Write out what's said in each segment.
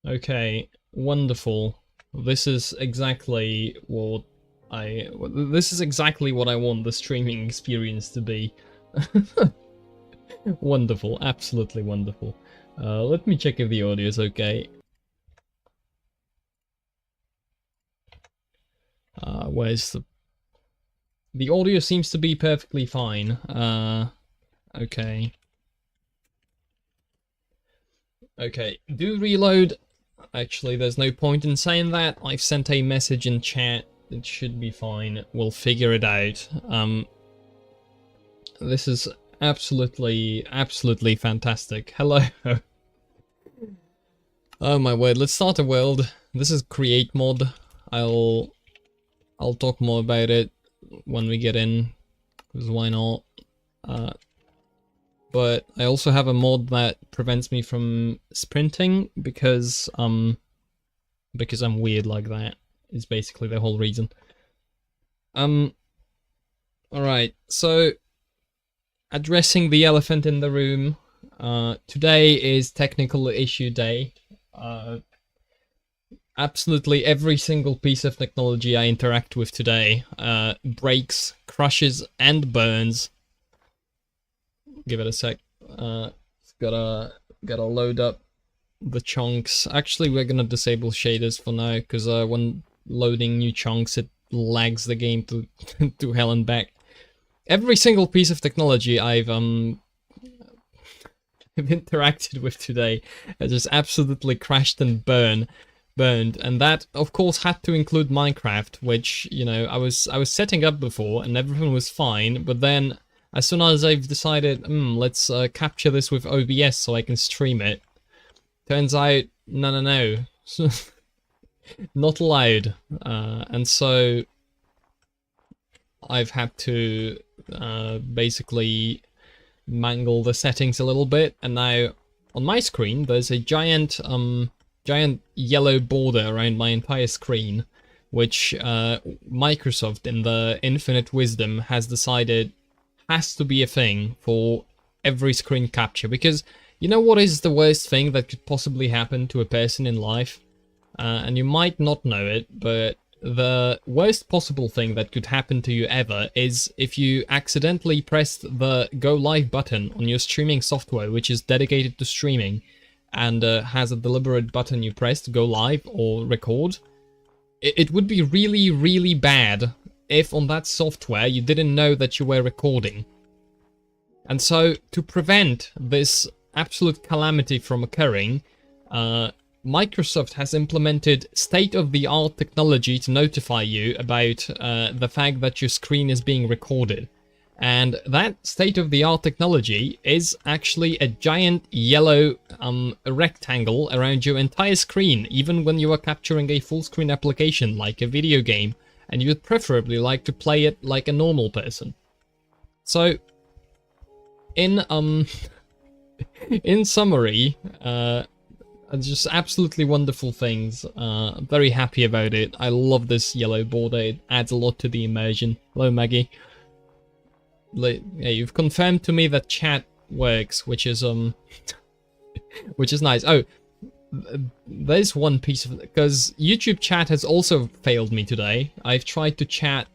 Okay, wonderful. This is exactly what this is exactly what I want the streaming experience to be. Wonderful, absolutely wonderful. Let me check if the audio is okay. Where's the audio seems to be perfectly fine. Okay. Okay, do reload. Actually, there's no point in saying that. I've sent a message in chat. It should be fine. We'll figure it out. This is absolutely fantastic. Hello. Oh my word, let's start a world. This is create mod. I'll talk more about it when we get in, because why not? But I also have a mod that prevents me from sprinting because I'm weird like that, is basically the whole reason. Alright, so addressing the elephant in the room. Today is technical issue day. Absolutely every single piece of technology I interact with today breaks, crushes, and burns. Give it a sec. Gotta load up the chunks. Actually, we're gonna disable shaders for now, because when loading new chunks, it lags the game to to hell and back. Every single piece of technology I've interacted with today has just absolutely crashed and burned, and that of course had to include Minecraft, which, you know, I was setting up before and everything was fine, but then as soon as I've decided, let's capture this with OBS so I can stream it, turns out, no, not allowed, and so I've had to basically mangle the settings a little bit, and now on my screen there's a giant yellow border around my entire screen, which Microsoft in the infinite wisdom has decided has to be a thing for every screen capture. Because you know what is the worst thing that could possibly happen to a person in life? And you might not know it, but the worst possible thing that could happen to you ever is if you accidentally pressed the go live button on your streaming software, which is dedicated to streaming, and has a deliberate button you press to go live or record. It would be really, really bad if on that software you didn't know that you were recording. And so, to prevent this absolute calamity from occurring, Microsoft has implemented state-of-the-art technology to notify you about the fact that your screen is being recorded. And that state-of-the-art technology is actually a giant yellow rectangle around your entire screen, even when you are capturing a full-screen application like a video game, and you would preferably like to play it like a normal person. So, in in summary, just absolutely wonderful things. I'm very happy about it. I love this yellow border. It adds a lot to the immersion. Hello, Maggie. Yeah, you've confirmed to me that chat works, which is which is nice. Oh, there's one piece of, because YouTube chat has also failed me today. I've tried to chat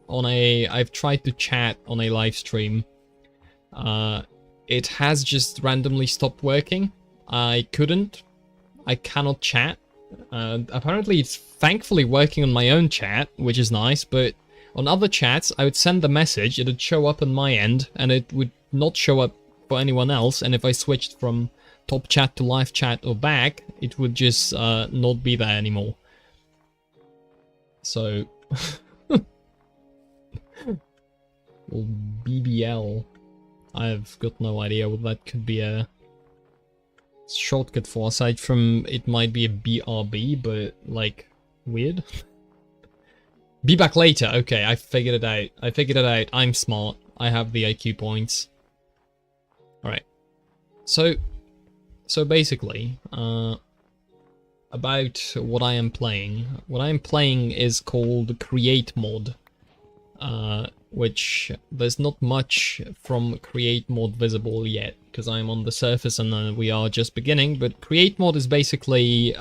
on a live stream. It has just randomly stopped working. I cannot chat. Apparently it's thankfully working on my own chat, which is nice, but on other chats I would send the message, it would show up on my end, and it would not show up for anyone else, and if I switched from top chat to live chat or back, it would just not be there anymore. So... well, BBL. I've got no idea what that could be a shortcut for, aside from it might be a BRB, but like, weird. Be back later. Okay, I figured it out. I'm smart. I have the IQ points. Alright. So basically, about what I am playing. What I am playing is called Create Mod. which there's not much from create mod visible yet, because I'm on the surface and we are just beginning. But create mod is basically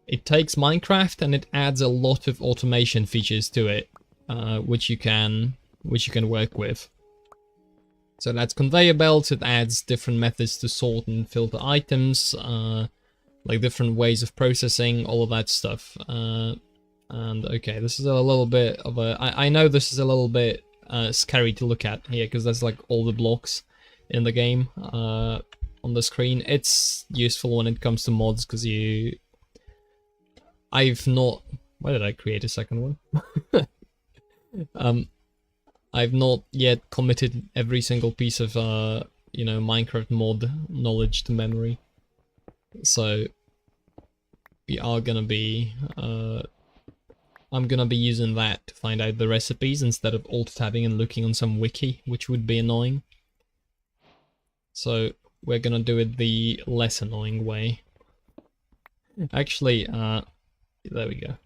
it takes Minecraft and it adds a lot of automation features to it, which you can work with. So that's conveyor belts. It adds different methods to sort and filter items, like different ways of processing, all of that stuff. And okay, this is a little bit of a... I know this is a little bit scary to look at here, because there's like all the blocks in the game on the screen. It's useful when it comes to mods, because I've not... Why did I create a second one? I've not yet committed every single piece of, you know, Minecraft mod knowledge to memory. So we are gonna be... I'm gonna be using that to find out the recipes instead of alt-tabbing and looking on some wiki, which would be annoying. So we're gonna do it the less annoying way. Actually, there we go.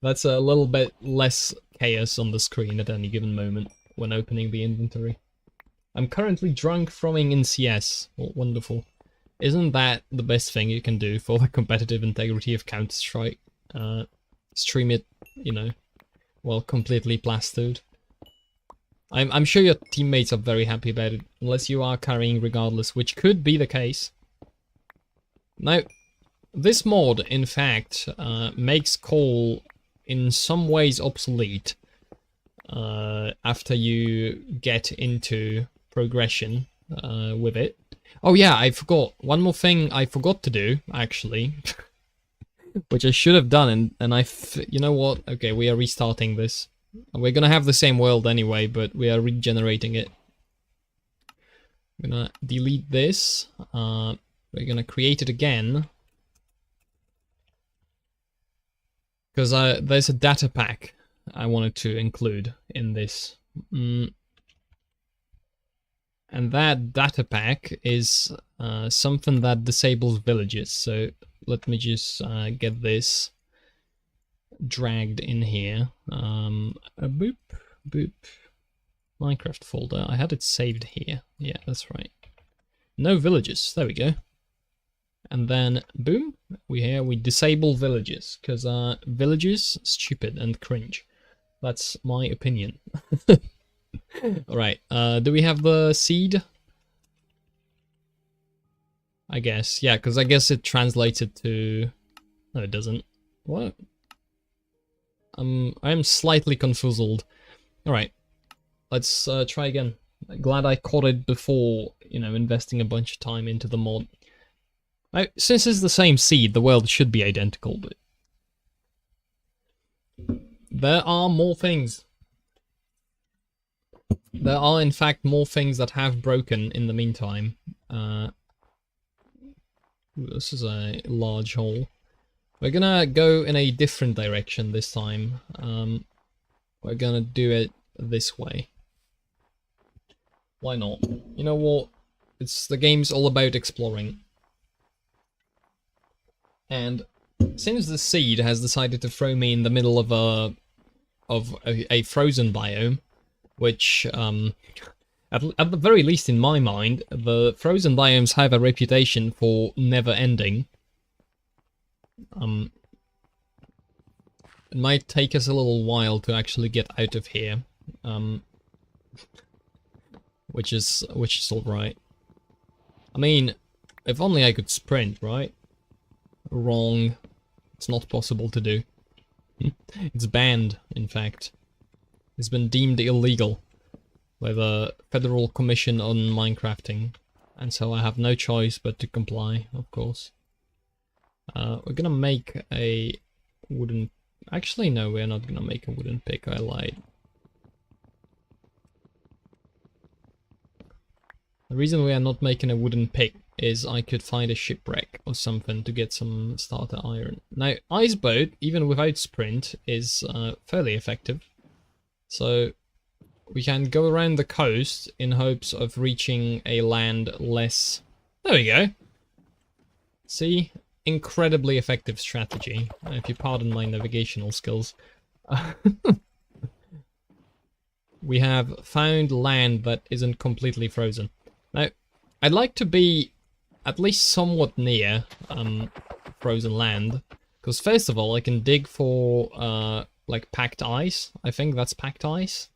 That's a little bit less chaos on the screen at any given moment when opening the inventory. I'm currently drunk throwing in CS. Oh, wonderful. Isn't that the best thing you can do for the competitive integrity of Counter-Strike? Stream it, you know, well, completely plastered. I'm sure your teammates are very happy about it, unless you are carrying regardless, which could be the case. Now, this mod, in fact, makes coal in some ways obsolete after you get into progression with it. Oh yeah, I forgot. One more thing I forgot to do, actually. Which I should have done, and you know what? Okay, we are restarting this. We're gonna have the same world anyway, but we are regenerating it. I'm gonna delete this. We're gonna create it again. Because there's a data pack I wanted to include in this. And that data pack is something that disables villages. So let me just get this dragged in here. Boop, boop. Minecraft folder. I had it saved here. Yeah, that's right. No villages. There we go. And then, boom, we disable villages, because villages, stupid and cringe. That's my opinion. Alright, do we have the seed? I guess, yeah, because I guess it translates it to... No, it doesn't. What? I'm slightly confuzzled. Alright, let's try again. Glad I caught it before, you know, investing a bunch of time into the mod. Now, since it's the same seed, the world should be identical, but... There are more things. There are, in fact, more things that have broken in the meantime. This is a large hole. We're gonna go in a different direction this time. We're gonna do it this way. Why not? You know what? The game's all about exploring. And since the seed has decided to throw me in the middle of a frozen biome, which at the very least in my mind, the frozen biomes have a reputation for never ending. It might take us a little while to actually get out of here, which is all right. I mean, if only I could sprint, right? Wrong. It's not possible to do. It's banned, in fact. It's been deemed illegal by the Federal Commission on Minecrafting, and so I have no choice but to comply, of course. We're gonna make a wooden... Actually, no, we're not gonna make a wooden pick, I lied. The reason we are not making a wooden pick is I could find a shipwreck or something to get some starter iron. Now, Ice Boat, even without sprint, is fairly effective. So we can go around the coast in hopes of reaching a land less... There we go. See? Incredibly effective strategy, if you pardon my navigational skills. we have found land that isn't completely frozen. Now, I'd like to be at least somewhat near frozen land, because first of all, I can dig for like packed ice. I think that's packed ice.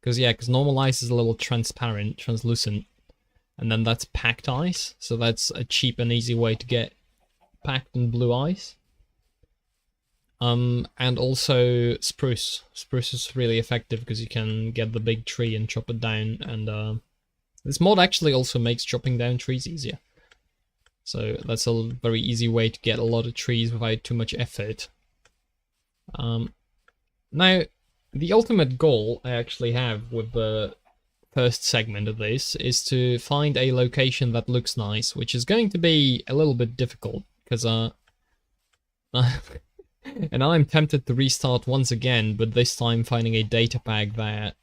Because normal ice is a little transparent, translucent, and then that's packed ice, so that's a cheap and easy way to get packed and blue ice. And also spruce. Spruce is really effective because you can get the big tree and chop it down, and this mod actually also makes chopping down trees easier. So that's a very easy way to get a lot of trees without too much effort. Now, the ultimate goal I actually have with the first segment of this is to find a location that looks nice, which is going to be a little bit difficult, because and I'm tempted to restart once again, but this time finding a data pack that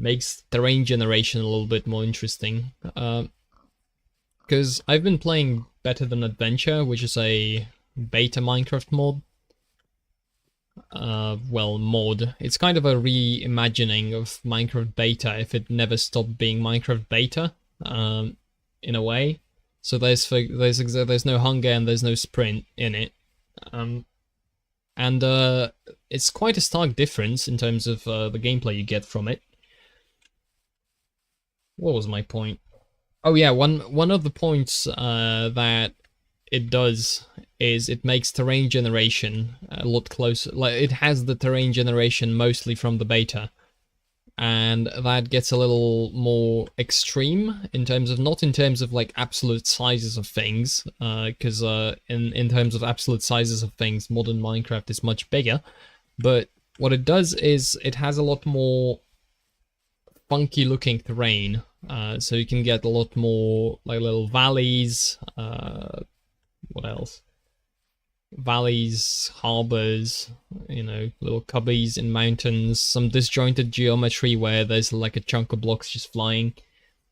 makes terrain generation a little bit more interesting. Because I've been playing Better Than Adventure, which is a beta Minecraft mod. Well, mod. It's kind of a reimagining of Minecraft beta if it never stopped being Minecraft beta, in a way. So there's no hunger and there's no sprint in it. It's quite a stark difference in terms of the gameplay you get from it. What was my point? Oh yeah, one of the points that it does is it makes terrain generation a lot closer. Like, it has the terrain generation mostly from the beta, and that gets a little more extreme in terms of, not in terms of like absolute sizes of things, because in terms of absolute sizes of things, modern Minecraft is much bigger. But what it does is it has a lot more funky looking terrain, so you can get a lot more like little valleys. What else? Valleys, harbors, you know, little cubbies in mountains, some disjointed geometry where there's like a chunk of blocks just flying.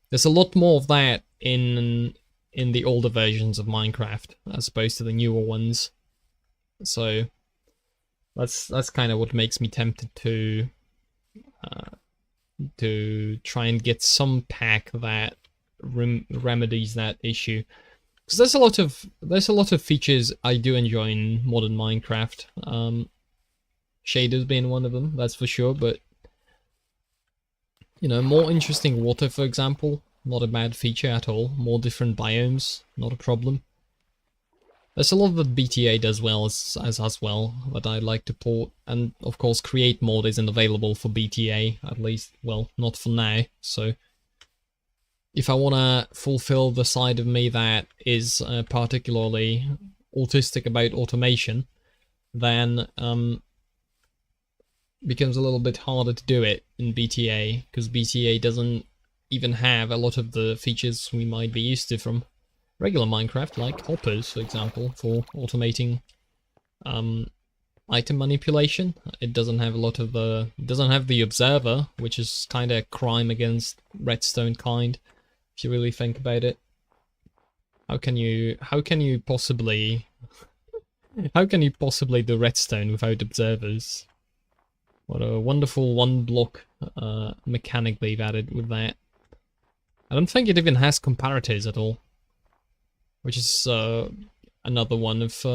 There's a lot more of that in the older versions of Minecraft as opposed to the newer ones. So that's kind of what makes me tempted to try and get some pack that remedies that issue. Because there's a lot of features I do enjoy in modern Minecraft. Shaders being one of them, that's for sure. But you know, more interesting water, for example, not a bad feature at all. More different biomes, not a problem. There's a lot that BTA does well as well that I like to port, and of course, Create mod isn't available for BTA, at least, well, not for now. So if I want to fulfill the side of me that is particularly autistic about automation, then becomes a little bit harder to do it in BTA, because BTA doesn't even have a lot of the features we might be used to from regular Minecraft, like hoppers, for example, for automating item manipulation. It doesn't have a lot of the... It doesn't have the observer, which is kind of a crime against redstone kind. If you really think about it, how can you possibly do redstone without observers? What a wonderful one block mechanic they've added with that. I don't think it even has comparators at all, which is another one of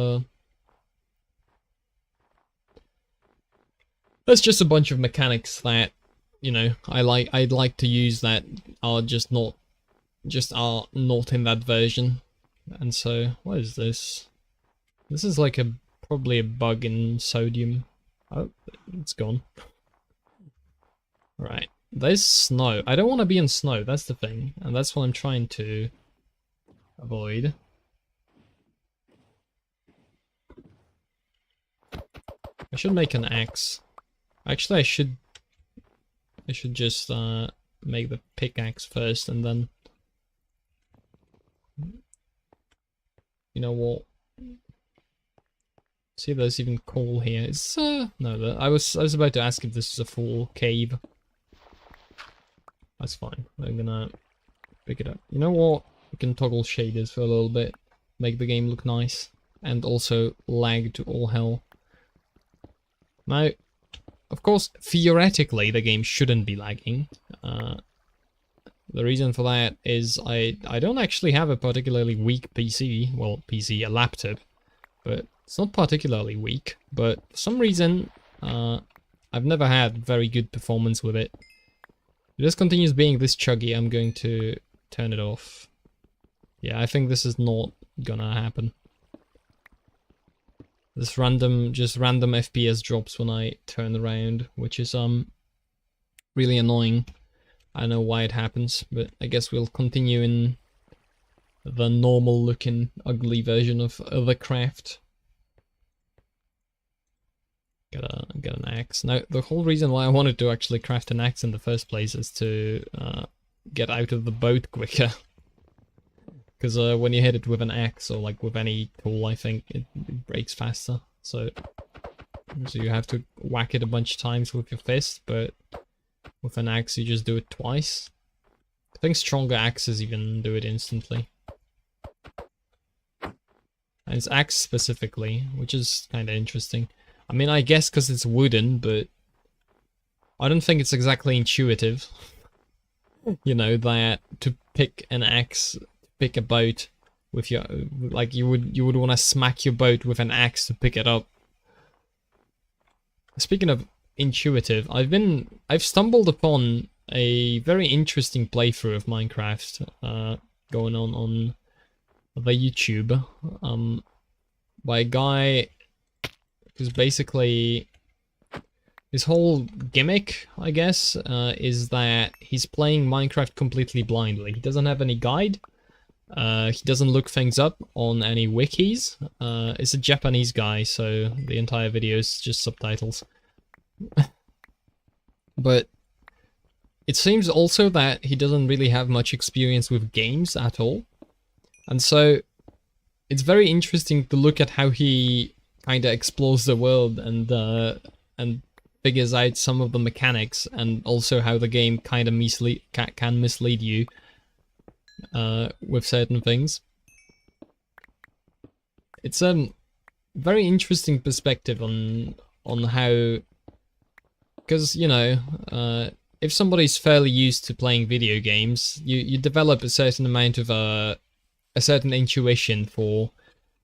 there's just a bunch of mechanics that, you know, I'd like to use that are just not in that version. And so, what is this? This is like probably a bug in sodium. Oh, it's gone. Right, there's snow. I don't want to be in snow, that's the thing, and that's what I'm trying to avoid. I should make an axe. Actually, I should just make the pickaxe first, and then, you know what? See, there's even coal here. It's no, I was about to ask if this is a full cave. That's fine. I'm gonna pick it up. You know what? We can toggle shaders for a little bit, make the game look nice, and also lag to all hell. Now, of course, theoretically, the game shouldn't be lagging. The reason for that is I don't actually have a particularly weak PC. Well, PC, a laptop, but it's not particularly weak. But for some reason, I've never had very good performance with it. If this continues being this chuggy, I'm going to turn it off. Yeah, I think this is not gonna happen. This just random FPS drops when I turn around, which is really annoying. I don't know why it happens, but I guess we'll continue in the normal looking ugly version of the craft. Get an axe. Now, the whole reason why I wanted to actually craft an axe in the first place is to get out of the boat quicker. Because when you hit it with an axe or like with any tool, I think it breaks faster. So you have to whack it a bunch of times with your fist, but with an axe you just do it twice. I think stronger axes even do it instantly. And it's axe specifically, which is kind of interesting. I mean, I guess because it's wooden, but I don't think it's exactly intuitive. You know, that to pick an axe, pick a boat with your, like you would want to smack your boat with an axe to pick it up. Speaking of intuitive, I've stumbled upon a very interesting playthrough of Minecraft going on the YouTube by a guy who's basically, his whole gimmick, I guess, is that he's playing Minecraft completely blindly. He doesn't have any guide. He doesn't look things up on any wikis. It's a Japanese guy, so the entire video is just subtitles. But it seems also that he doesn't really have much experience with games at all. And so it's very interesting to look at how he kind of explores the world and figures out some of the mechanics, and also how the game kind of can mislead you with certain things. It's a very interesting perspective on how, because you know, if somebody's fairly used to playing video games, you develop a certain amount of a certain intuition for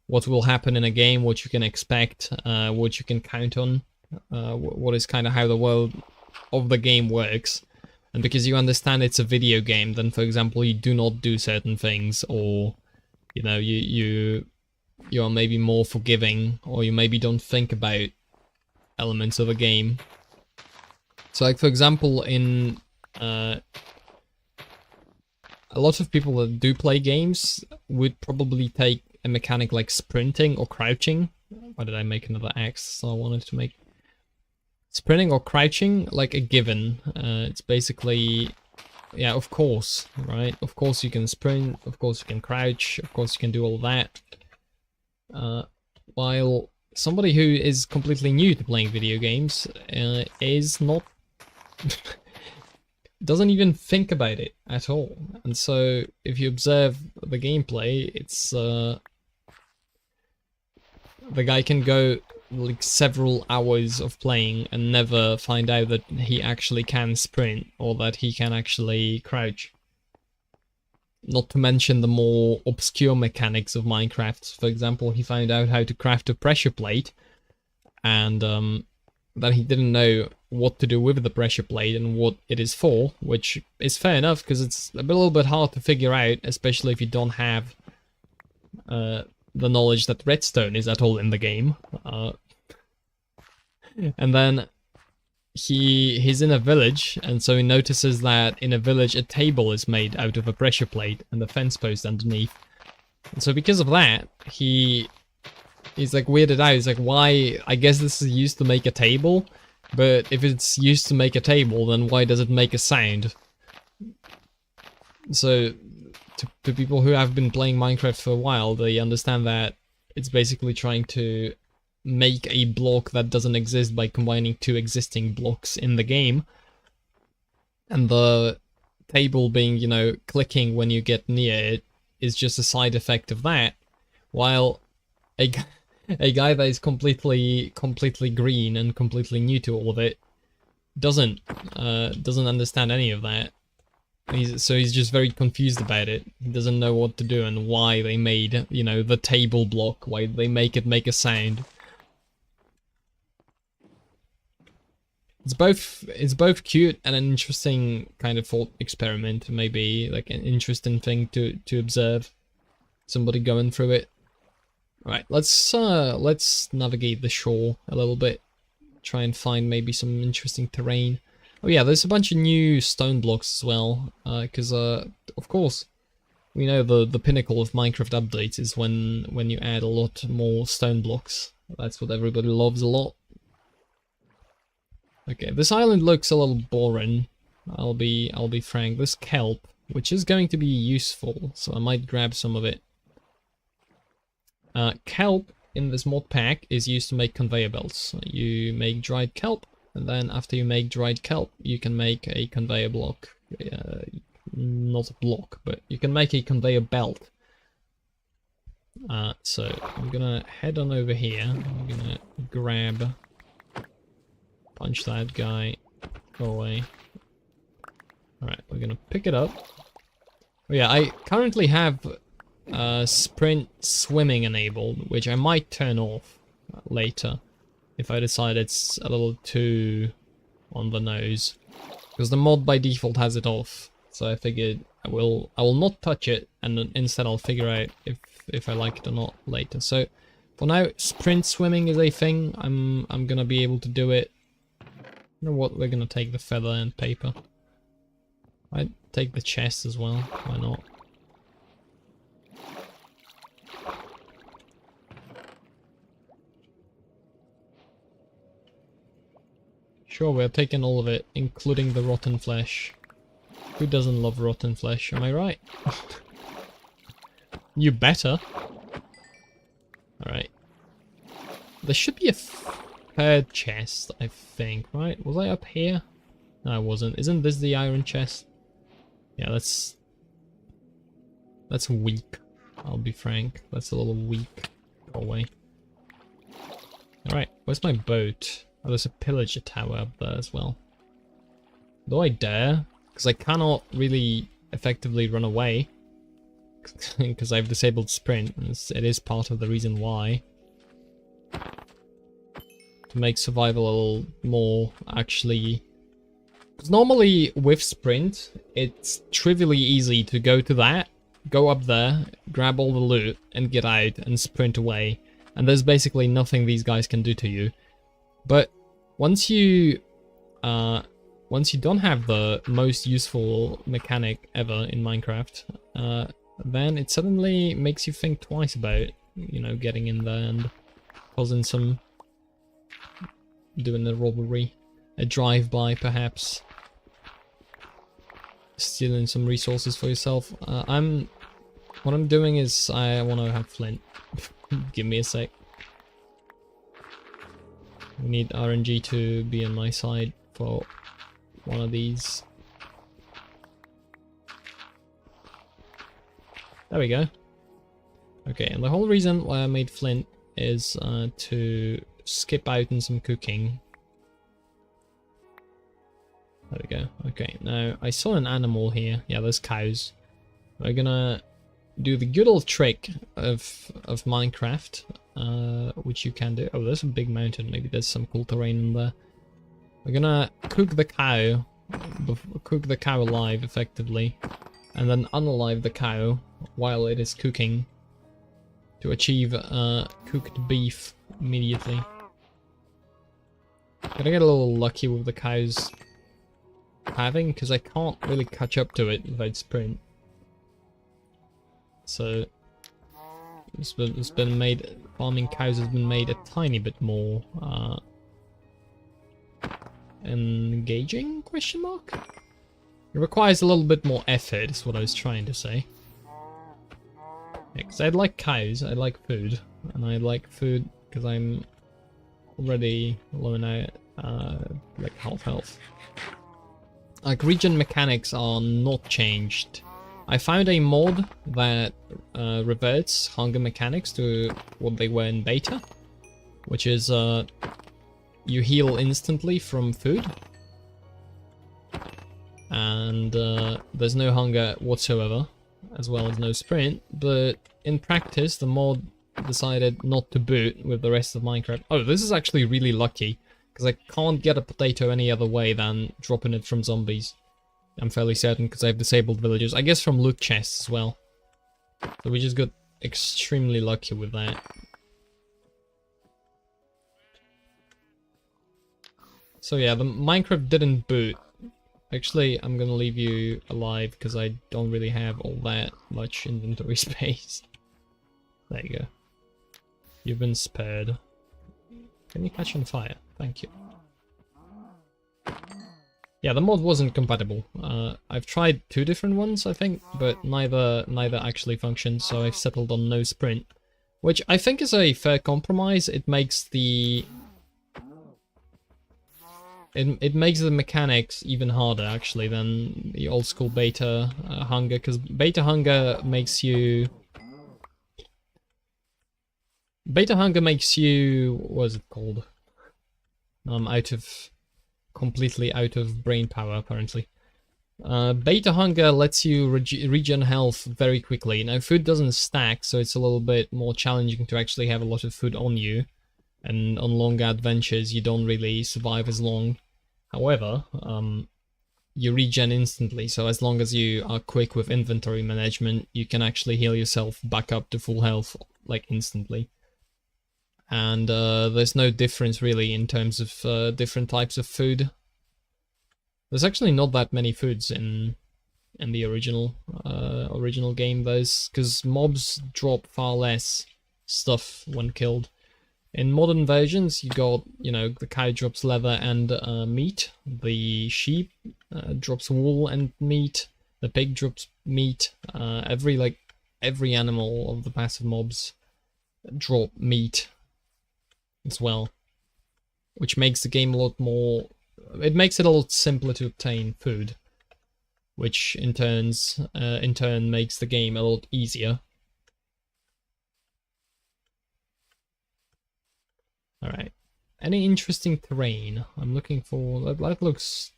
what will happen in a game, what you can expect, what you can count on, what is kind of how the world of the game works. And because you understand it's a video game, then for example you do not do certain things, or you know, you are maybe more forgiving, or you maybe don't think about elements of a game. So like for example in a lot of people that do play games would probably take a mechanic like sprinting or crouching. Why did I make another axe? So I wanted to make sprinting or crouching like a given. It's basically, yeah, of course, right? Of course you can sprint, of course you can crouch, of course you can do all that. While somebody who is completely new to playing video games is not doesn't even think about it at all. And so if you observe the gameplay, it's the guy can go like several hours of playing and never find out that he actually can sprint or that he can actually crouch. Not to mention the more obscure mechanics of Minecraft. For example, he found out how to craft a pressure plate, and that he didn't know what to do with the pressure plate and what it is for, which is fair enough because it's a little bit hard to figure out, especially if you don't have the knowledge that redstone is at all in the game. And then he's in a village, and so he notices that in a village a table is made out of a pressure plate and the fence post underneath. And so because of that, he's like weirded out. He's like, why? I guess this is used to make a table, but if it's used to make a table, then why does it make a sound? So to people who have been playing Minecraft for a while, they understand that it's basically trying to make a block that doesn't exist by combining two existing blocks in the game. And the table being, you know, clicking when you get near it is just a side effect of that. While a guy that is completely green and completely new to all of it doesn't understand any of that. He's just very confused about it. He doesn't know what to do and why they made, you know, the table block, why they make it make a sound. It's both cute and an interesting kind of thought experiment, maybe like an interesting thing to observe. Somebody going through it. Right, let's navigate the shore a little bit. Try and find maybe some interesting terrain. Oh yeah, there's a bunch of new stone blocks as well, because of course we know the pinnacle of Minecraft updates is when you add a lot more stone blocks. That's what everybody loves a lot. Okay, this island looks a little boring. I'll be frank. This kelp, which is going to be useful, so I might grab some of it. Kelp in this mod pack is used to make conveyor belts. You make dried kelp, and then after you make dried kelp, you can make a conveyor block. Not a block, but you can make a conveyor belt. So I'm gonna head on over here. I'm gonna grab, punch that guy, go away. Alright, we're gonna pick it up. Oh yeah, I currently have sprint swimming enabled, which I might turn off later if I decide it's a little too on the nose, because the mod by default has it off. So I figured I will not touch it, and then instead I'll figure out if I like it or not later. So for now, sprint swimming is a thing. I'm gonna be able to do it. You know what? We're gonna take the feather and paper. I'd take the chest as well. Why not? Sure, we're taking all of it, including the rotten flesh. Who doesn't love rotten flesh, am I right? You better. Alright. There should be a third chest, I think, right? Was I up here? No, I wasn't. Isn't this the iron chest? Yeah, that's weak. I'll be frank. That's a little weak. Go away. Alright, where's my boat? Oh, there's a pillager tower up there as well. Do I dare? Because I cannot really effectively run away. Because I've disabled sprint. And it is part of the reason why. To make survival a little more actually... Because normally with sprint, it's trivially easy to go to that, go up there, grab all the loot, and get out and sprint away. And there's basically nothing these guys can do to you. But once you don't have the most useful mechanic ever in Minecraft, then it suddenly makes you think twice about, you know, getting in there and causing some, doing a robbery, a drive-by perhaps, stealing some resources for yourself. What I'm doing is I want to have flint. Give me a sec. We need RNG to be on my side for one of these. There we go. Okay, and the whole reason why I made flint is to skip out on some cooking. There we go. Okay, now I saw an animal here. Yeah, there's cows. We're gonna do the good old trick of Minecraft, which you can do. Oh, there's a big mountain. Maybe there's some cool terrain in there. We're gonna cook the cow alive effectively, and then unalive the cow while it is cooking to achieve cooked beef immediately. Gotta get a little lucky with the cows having, because I can't really catch up to it without sprint. So it's been made, farming cows has been made a tiny bit more engaging, question mark? It requires a little bit more effort, is what I was trying to say. Yeah, because I like cows, I like food, and I like food because I'm already low now, like half health. Like, regen mechanics are not changed. I found a mod that reverts hunger mechanics to what they were in beta, which is you heal instantly from food, and there's no hunger whatsoever, as well as no sprint, but in practice the mod decided not to boot with the rest of Minecraft. Oh, this is actually really lucky, because I can't get a potato any other way than dropping it from zombies. I'm fairly certain, because I've disabled villagers. I guess from loot chests as well. So we just got extremely lucky with that. So yeah, the Minecraft didn't boot. Actually, I'm gonna leave you alive because I don't really have all that much inventory space. There you go. You've been spared. Can you catch on fire? Thank you. Yeah, the mod wasn't compatible. I've tried 2 different ones, I think, but neither actually functioned, so I've settled on no sprint. Which I think is a fair compromise. It makes the... It makes the mechanics even harder, actually, than the old school beta hunger, because beta hunger makes you... Beta hunger makes you... what is it called? Completely out of brain power, apparently. Beta hunger lets you regen health very quickly. Now, food doesn't stack, so it's a little bit more challenging to actually have a lot of food on you. And on longer adventures, you don't really survive as long. However, you regen instantly, so as long as you are quick with inventory management, you can actually heal yourself back up to full health, like, instantly. And there's no difference really in terms of different types of food. There's actually not that many foods in the original game, because mobs drop far less stuff when killed. In modern versions, you got, you know, the cow drops leather and meat. The sheep drops wool and meat. The pig drops meat. Every animal of the passive mobs drop meat as well, which makes the game a lot more... It makes it a lot simpler to obtain food, which in turn makes the game a lot easier. Alright. Any interesting terrain? I'm looking for... That looks...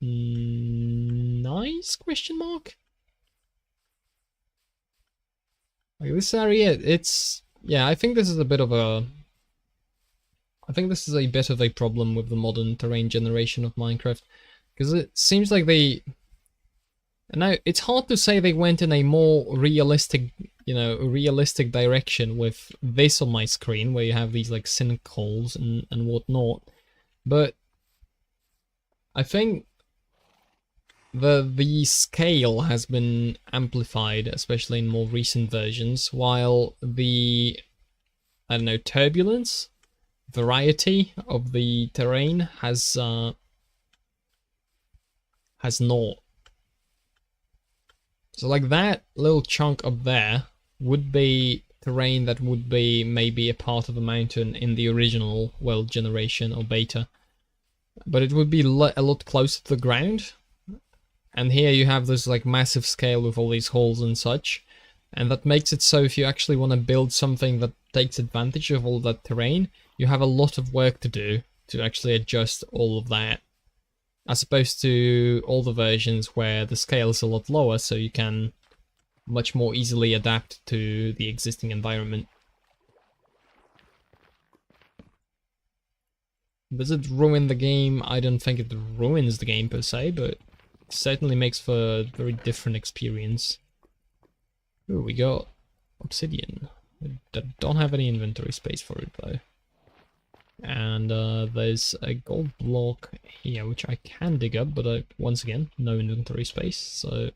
nice? Question mark? Like, this area, it's... Yeah, I think this is a bit of a... I think this is a bit of a problem with the modern terrain generation of Minecraft, because it seems like they... Now, it's hard to say they went in a more realistic, you know, realistic direction with this on my screen, where you have these, like, sinkholes and whatnot, but I think the scale has been amplified, especially in more recent versions, while the, I don't know, turbulence, variety of the terrain has not. So like that little chunk up there would be terrain that would be maybe a part of a mountain in the original world generation or beta, but it would be a lot closer to the ground. And here you have this like massive scale with all these holes and such, and that makes it so if you actually want to build something that takes advantage of all that terrain, you have a lot of work to do to actually adjust all of that, as opposed to all the versions where the scale is a lot lower, so you can much more easily adapt to the existing environment. Does it ruin the game? I don't think it ruins the game per se, but it certainly makes for a very different experience. Ooh, we got obsidian. I don't have any inventory space for it though. And there's a gold block here, which I can dig up, but once again, no inventory space, so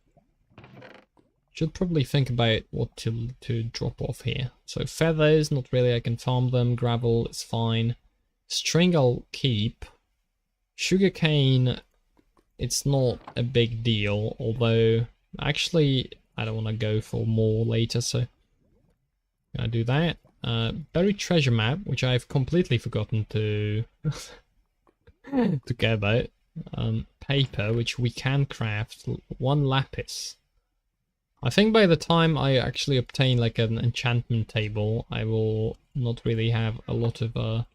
should probably think about what to drop off here. So feathers, not really, I can farm them. Gravel is fine. String I'll keep. Sugarcane, it's not a big deal, although actually I don't want to go for more later, so gonna do that. Buried treasure map, which I've completely forgotten to to care about. Paper, which we can craft. 1 lapis. I think by the time I actually obtain like an enchantment table, I will not really have a lot of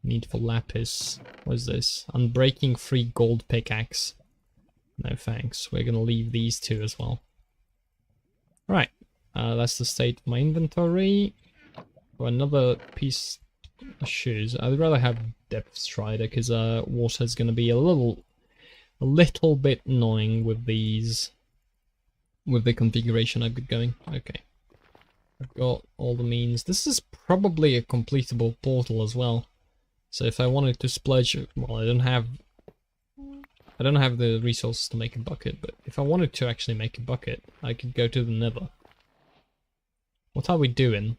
need for lapis. What is this? Unbreaking free gold pickaxe. No thanks. We're gonna leave these two as well. Right. That's the state of my inventory. For another piece of shoes, I'd rather have Depth Strider because water's gonna be a little bit annoying with these, with the configuration I've got going. Okay. I've got all the means. This is probably a completable portal as well. So if I wanted to splurge, well, I don't have the resources to make a bucket, but if I wanted to actually make a bucket, I could go to the Nether. What are we doing?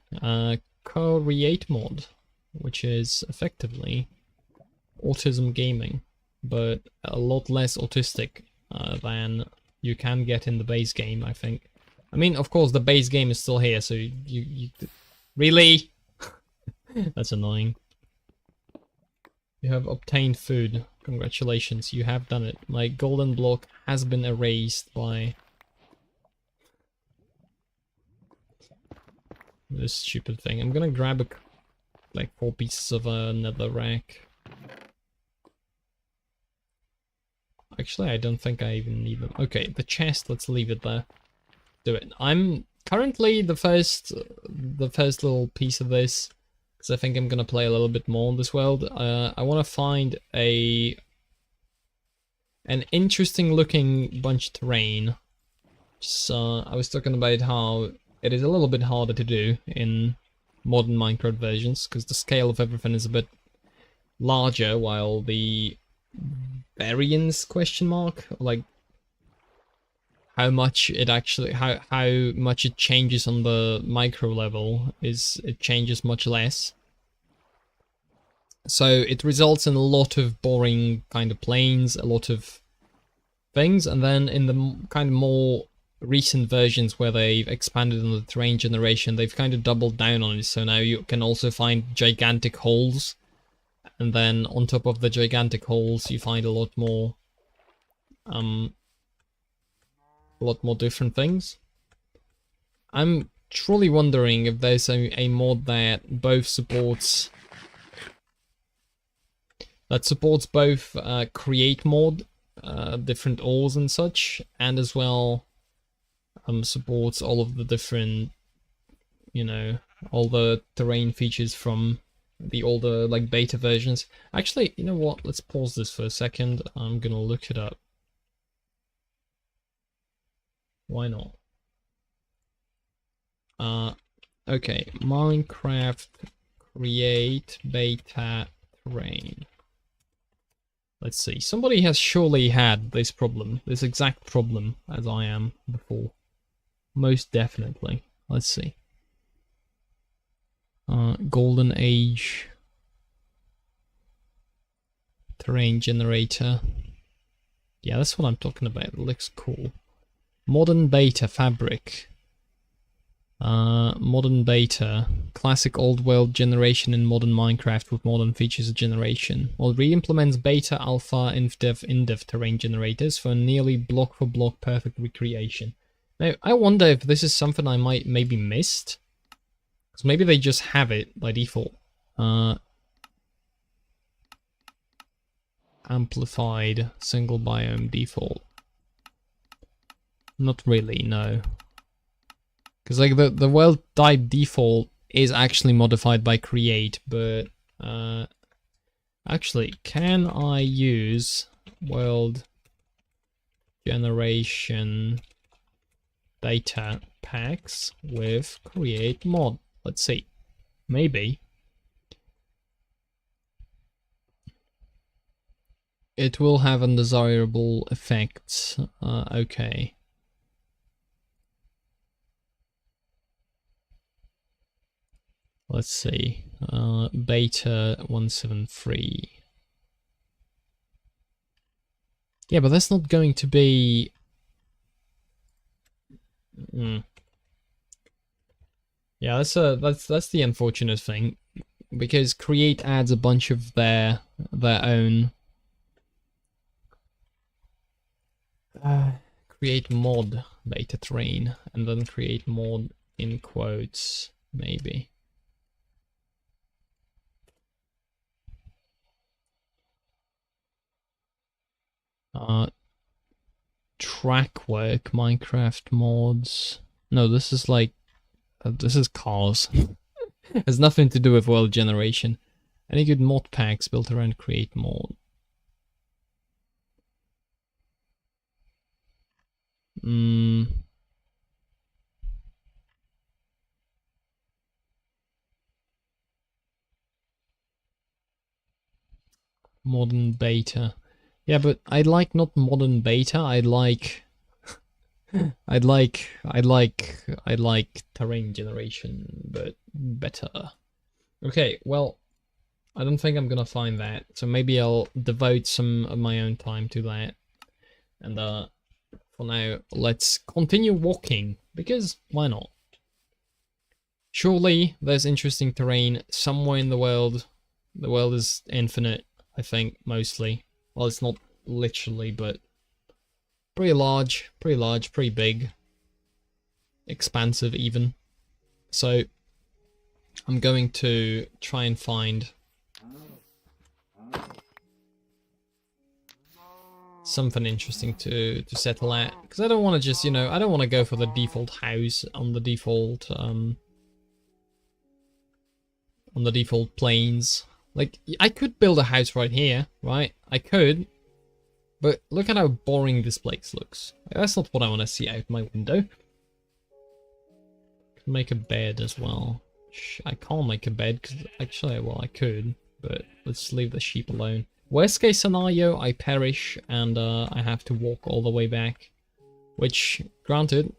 Create mod, which is effectively autism gaming, but a lot less autistic than you can get in the base game, I think. I mean, of course, the base game is still here, so you really? That's annoying. You have obtained food. Congratulations, you have done it. My golden block has been erased by this stupid thing. I'm gonna grab like 4 pieces of another rack. Actually, I don't think I even need them. Okay, the chest, let's leave it there. Do it. I'm currently the first little piece of this, because I think I'm gonna play a little bit more in this world. I want to find an interesting looking bunch of terrain. So I was talking about how it is a little bit harder to do in modern Minecraft versions, because the scale of everything is a bit larger, while the variance question mark, like how much it actually, how much it changes on the micro level, it changes much less. So it results in a lot of boring kind of planes, a lot of things, and then in the kind of more recent versions where they've expanded on the terrain generation, they've kind of doubled down on it, so now you can also find gigantic holes, and then on top of the gigantic holes you find a lot more different things. I'm truly wondering if there's a mod that both supports both create mod, different ores and such, and as well supports all of the different, you know, all the terrain features from the older like beta versions. Actually, you know what? Let's pause this for a second. I'm gonna look it up. Why not? Okay, Minecraft create beta terrain. Let's see. Somebody has surely had this problem, this exact problem as I am before. Most definitely. Let's see. Golden Age terrain generator. Yeah, that's what I'm talking about. It looks cool. Modern beta fabric. Modern beta. Classic old world generation in modern Minecraft with modern features of generation. Well, re-implements beta, alpha, indev terrain generators for nearly block for block perfect recreation. Now, I wonder if this is something I might maybe missed. Because maybe they just have it by default. Amplified single biome default. Not really, no. Because like the world type default is actually modified by create, but actually, can I use world generation data packs with create mod? Let's see. Maybe. It will have undesirable effects. Okay. Let's see. Beta 173. Yeah, but that's not going to be... Yeah, that's the unfortunate thing, because Create adds a bunch of their own create mod beta terrain, and then create mod in quotes, maybe. track work, Minecraft mods. No, this is like, this is cars. Has nothing to do with world generation. Any good mod packs built around create mod? Modern beta. Yeah, but I'd like not modern beta, I'd like I'd like terrain generation, but better. Okay, well, I don't think I'm gonna find that, so maybe I'll devote some of my own time to that. And for now, let's continue walking, because why not? Surely there's interesting terrain somewhere in the world. The world is infinite, I think, mostly. Well, it's not literally, but pretty large, pretty big. Expansive even. So I'm going to try and find something interesting to settle at, because I don't want to just, you know, I don't want to go for the default house on the default plains. Like, I could build a house right here, right? I could, but look at how boring this place looks. That's not what I want to see out my window. Make a bed as well. I can't make a bed because actually, well, I could, but let's leave the sheep alone. Worst case scenario, I perish and I have to walk all the way back. Which, granted,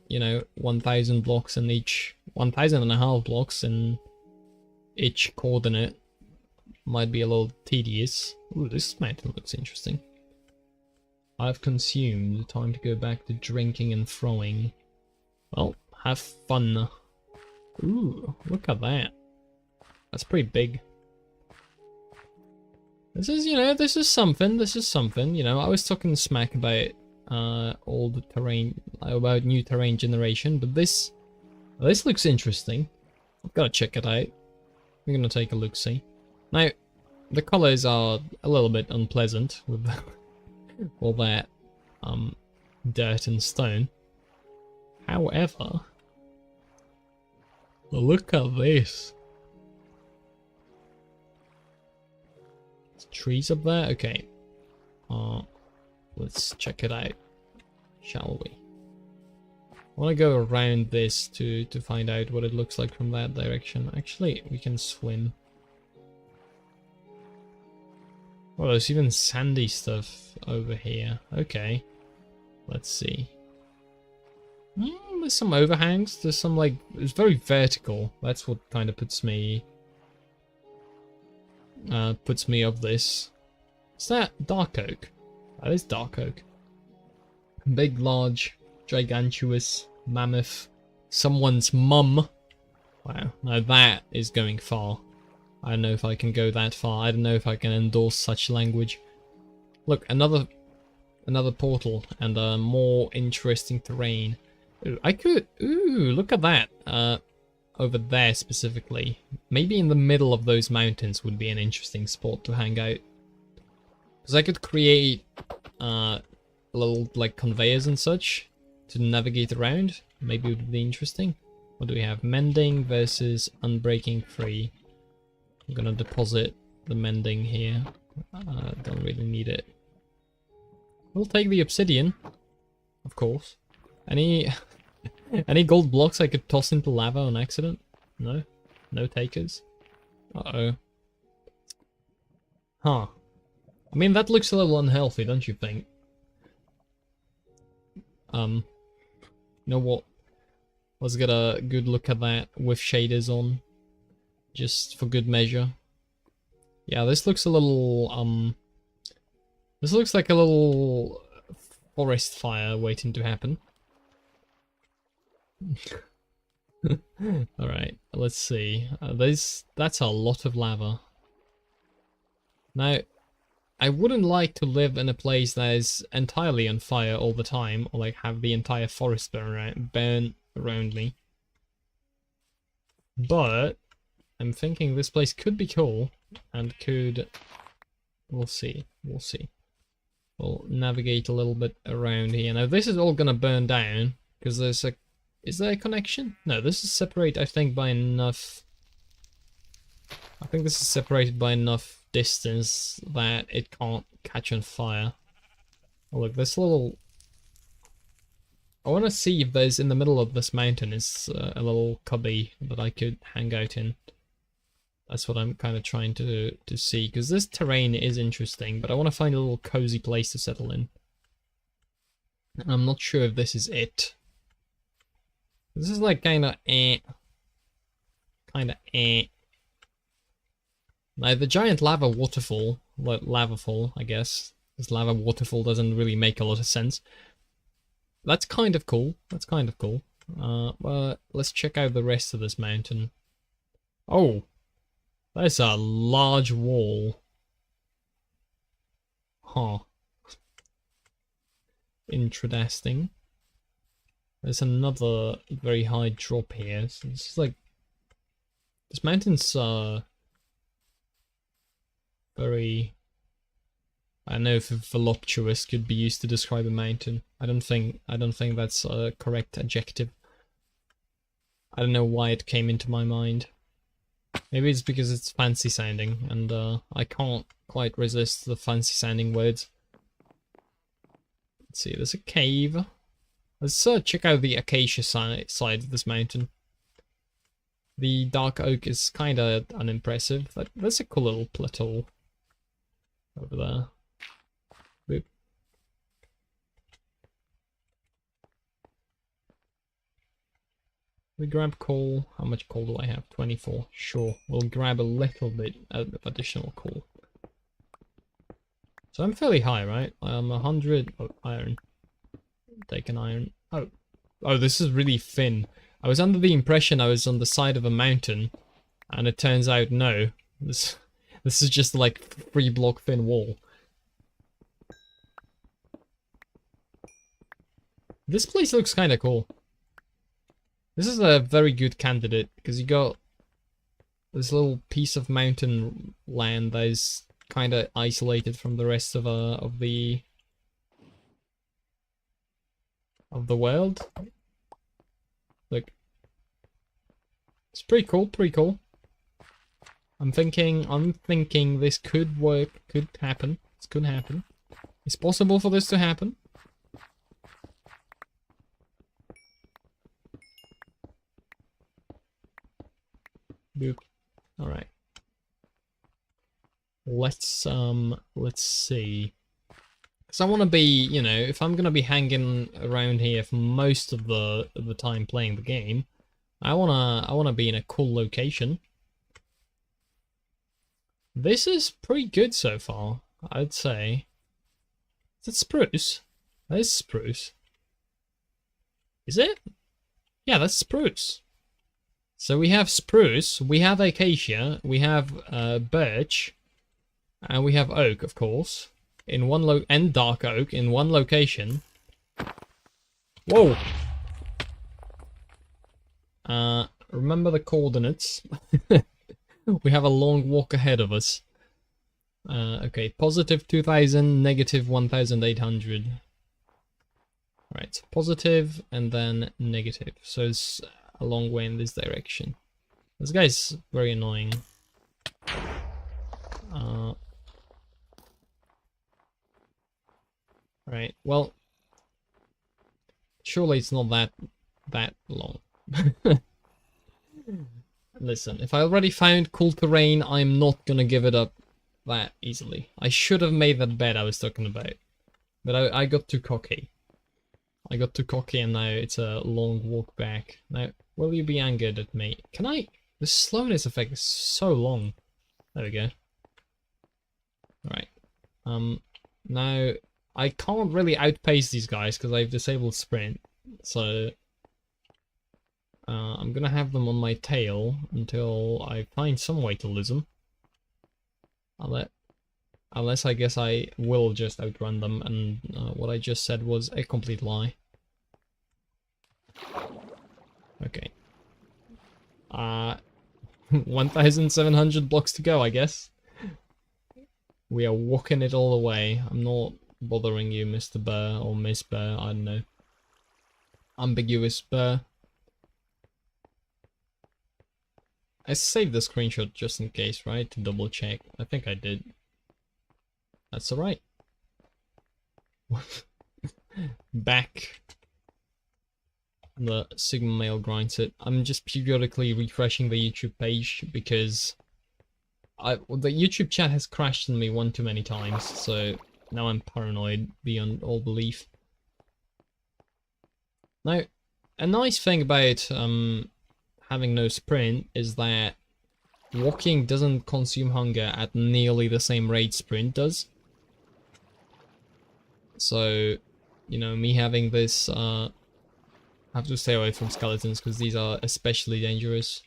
you know, 1,000 blocks in each, 1,500 blocks in each coordinate might be a little tedious. Ooh, this mountain looks interesting. I've consumed. Time to go back to drinking and throwing. Well, have fun. Ooh, look at that. That's pretty big. This is, you know, this is something, you know. I was talking smack about old terrain, about new terrain generation, but this looks interesting. I've got to check it out. We're gonna take a look-see. Now, the colors are a little bit unpleasant with all that dirt and stone. However, look at this. Trees up there? Okay. Let's check it out, shall we? I want to go around this to find out what it looks like from that direction. Actually, we can swim. Oh, there's even sandy stuff over here. Okay. Let's see. There's some overhangs. There's some, like, it's very vertical. That's what kind of puts me of this. Is that dark oak? That is dark oak. Big, large, gigantuous, mammoth, someone's mum. Wow, now that is going far. I don't know if I can go that far. I don't know if I can endorse such language. Look, another portal and more interesting terrain. Ooh, I could. Ooh, look at that. Over there specifically. Maybe in the middle of those mountains would be an interesting spot to hang out. Because I could create little, like, conveyors and such to navigate around. Maybe it would be interesting. What do we have? Mending versus unbreaking free. I'm gonna deposit the mending here. Don't really need it. We'll take the obsidian, of course. Any gold blocks I could toss into lava on accident? No? No takers? Uh-oh. Huh. I mean, that looks a little unhealthy, don't you think? You know what? Let's get a good look at that with shaders on. Just for good measure. Yeah, this looks a little, this looks like a little forest fire waiting to happen. Alright, let's see. That's a lot of lava. Now, I wouldn't like to live in a place that is entirely on fire all the time, or like have the entire forest burn around me. But I'm thinking this place could be cool, and could... We'll see. We'll see. We'll navigate a little bit around here. Now this is all gonna burn down because there's a. Is there a connection? No, this is separated. I think by enough. I think this is separated by enough distance that it can't catch on fire. Oh, look, this little. I want to see if there's in the middle of this mountain is a little cubby that I could hang out in. That's what I'm kind of trying to see, because this terrain is interesting, but I want to find a little cozy place to settle in. And I'm not sure if this is it. This is like kind of Now the giant lava waterfall, lava fall, I guess. This lava waterfall doesn't really make a lot of sense. That's kind of cool. That's kind of cool. Well, let's check out the rest of this mountain. Oh, that's a large wall. Huh. Interesting. There's another very high drop here. So this is like... This mountain's very... I don't know if voluptuous could be used to describe a mountain. I don't think that's a correct adjective. I don't know why it came into my mind. Maybe it's because it's fancy sounding, and I can't quite resist the fancy sounding words. Let's see, there's a cave. Let's check out the acacia side of this mountain. The dark oak is kind of unimpressive. That's a cool little plateau over there. Boop. We grab coal. How much coal do I have? 24. Sure. We'll grab a little bit of additional coal. So I'm fairly high, right? I'm 100. Oh, iron. Take an iron. Oh, this is really thin. I was under the impression I was on the side of a mountain, and it turns out no. This is just like 3-block thin wall. This place looks kind of cool. This is a very good candidate because you got this little piece of mountain land that is kind of isolated from the rest of the world. Look, it's pretty cool. Pretty cool. I'm thinking this could work. Could happen. This could happen. It's possible for this to happen. Boop. All right. Let's see. Because I want to be, you know, if I'm gonna be hanging around here for most of the time playing the game, I wanna be in a cool location. This is pretty good so far, I'd say. Is it spruce? That is spruce. Is it? Yeah, that's spruce. So we have spruce, we have acacia, we have birch, and we have oak, of course, in one and dark oak in one location. Whoa! Remember the coordinates. We have a long walk ahead of us. Okay, positive 2000, negative 1800. Alright, so positive and then negative. So it's a long way in this direction. This guy's very annoying. Right, well, surely it's not that long. Listen, if I already found cool terrain, I'm not gonna give it up that easily. I should have made that bet I was talking about, but I got too cocky. I got too cocky and now it's a long walk back. Now, will you be angered at me? Can I? The slowness effect is so long. There we go. Alright. Now, I can't really outpace these guys because I've disabled sprint. So, I'm gonna have them on my tail until I find some way to lose them. Unless I guess I will just outrun them, and what I just said was a complete lie. Okay. 1,700 blocks to go, I guess. We are walking it all the way. I'm not bothering you, Mr. Bear or Miss Bear, I don't know. Ambiguous Bear. I saved the screenshot just in case, right? To double check. I think I did. That's alright. Back. The Sigma Male grinds it. I'm just periodically refreshing the YouTube page because the YouTube chat has crashed on me one too many times, so now I'm paranoid beyond all belief. Now, a nice thing about having no sprint is that walking doesn't consume hunger at nearly the same rate sprint does. So, you know, me having this, I have to stay away from skeletons because these are especially dangerous.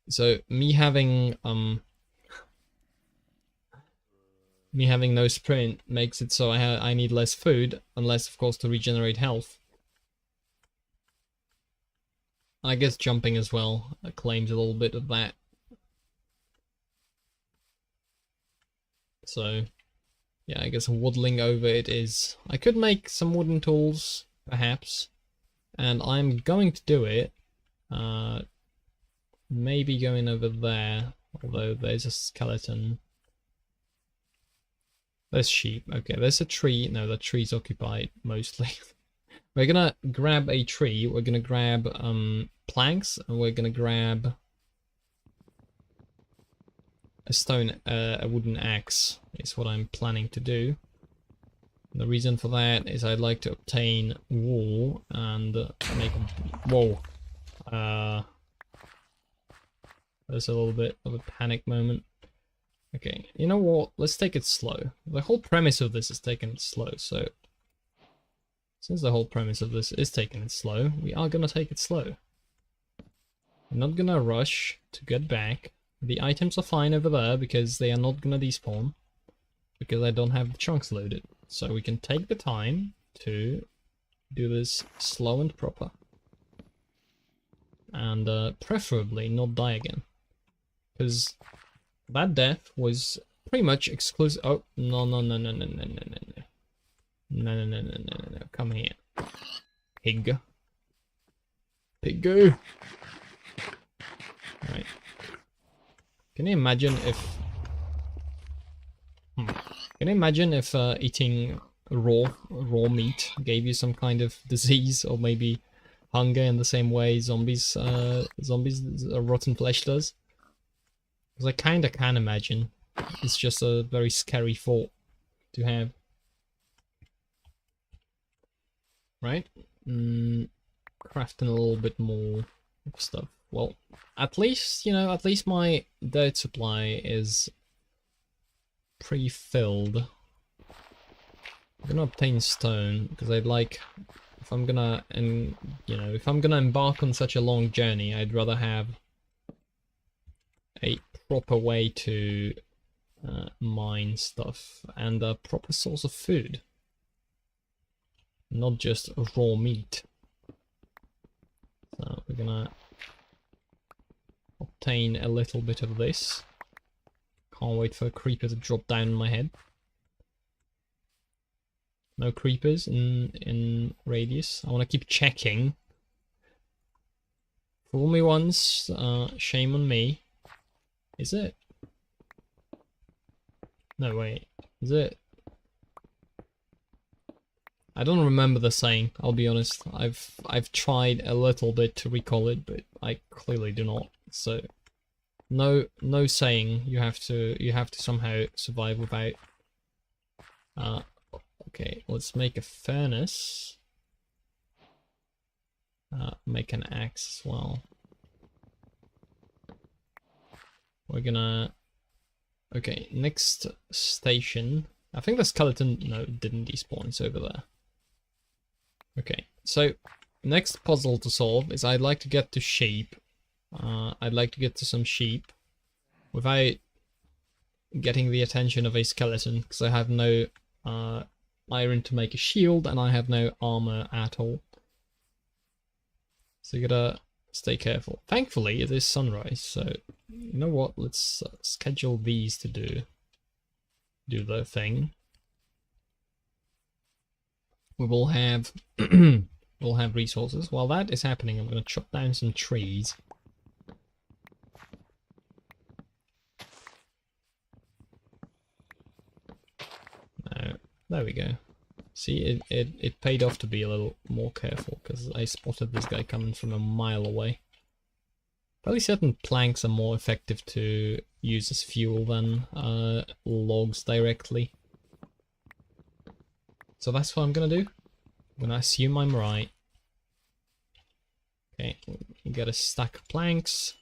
So me having no sprint makes it so I need less food, unless of course to regenerate health. I guess jumping as well claims a little bit of that. So yeah, I guess waddling over it is... I could make some wooden tools, perhaps, and I'm going to do it. Maybe going over there, although there's a skeleton. There's sheep. Okay, there's a tree. No, the tree's occupied mostly. We're gonna grab a tree. We're gonna grab planks, and we're gonna grab a stone, a wooden axe. Is what I'm planning to do. And the reason for that is I'd like to obtain wool and make. Whoa. There's a little bit of a panic moment. Okay, you know what? Let's take it slow. The whole premise of this is taking it slow, so... Since the whole premise of this is taking it slow, we are gonna take it slow. We're not gonna rush to get back. The items are fine over there because they are not gonna despawn. Because I don't have the chunks loaded. So we can take the time to do this slow and proper. And preferably not die again. Because that death was pretty much exclusive. Oh, no. No. Come here. Pig. Piggo. Right. Can you imagine if... Can you imagine if eating raw meat gave you some kind of disease or maybe hunger in the same way zombies rotten flesh does? Because I kinda can imagine. It's just a very scary thought to have. Right? Crafting a little bit more stuff. Well, at least, you know, at least my dirt supply is pre-filled. I'm gonna obtain stone, because I'd like... If I'm gonna, if I'm gonna embark on such a long journey, I'd rather have a proper way to mine stuff and a proper source of food, not just raw meat. So we're gonna obtain a little bit of this. Can't wait for a creeper to drop down on my head. No creepers in radius. I want to keep checking. Fool me once, shame on me. Is it? No, wait. Is it? I don't remember the saying, I'll be honest. I've tried a little bit to recall it, but I clearly do not. So no saying you have to somehow survive without. Okay, let's make a furnace. Make an axe as well. We're gonna... Okay, next station. I think the skeleton... No, it didn't despawn, it's over there. Okay, so next puzzle to solve is I'd like to get to sheep. I'd like to get to some sheep without getting the attention of a skeleton, because I have no iron to make a shield and I have no armor at all. So you gotta stay careful. Thankfully, it is sunrise, so you know what? Let's schedule these to do their thing. we will have we'll have resources. While that is happening, I'm going to chop down some trees. There we go. See, it paid off to be a little more careful, because I spotted this guy coming from a mile away. Probably certain planks are more effective to use as fuel than logs directly. So that's what I'm gonna do. I'm gonna assume I'm right. Okay, get a stack of planks,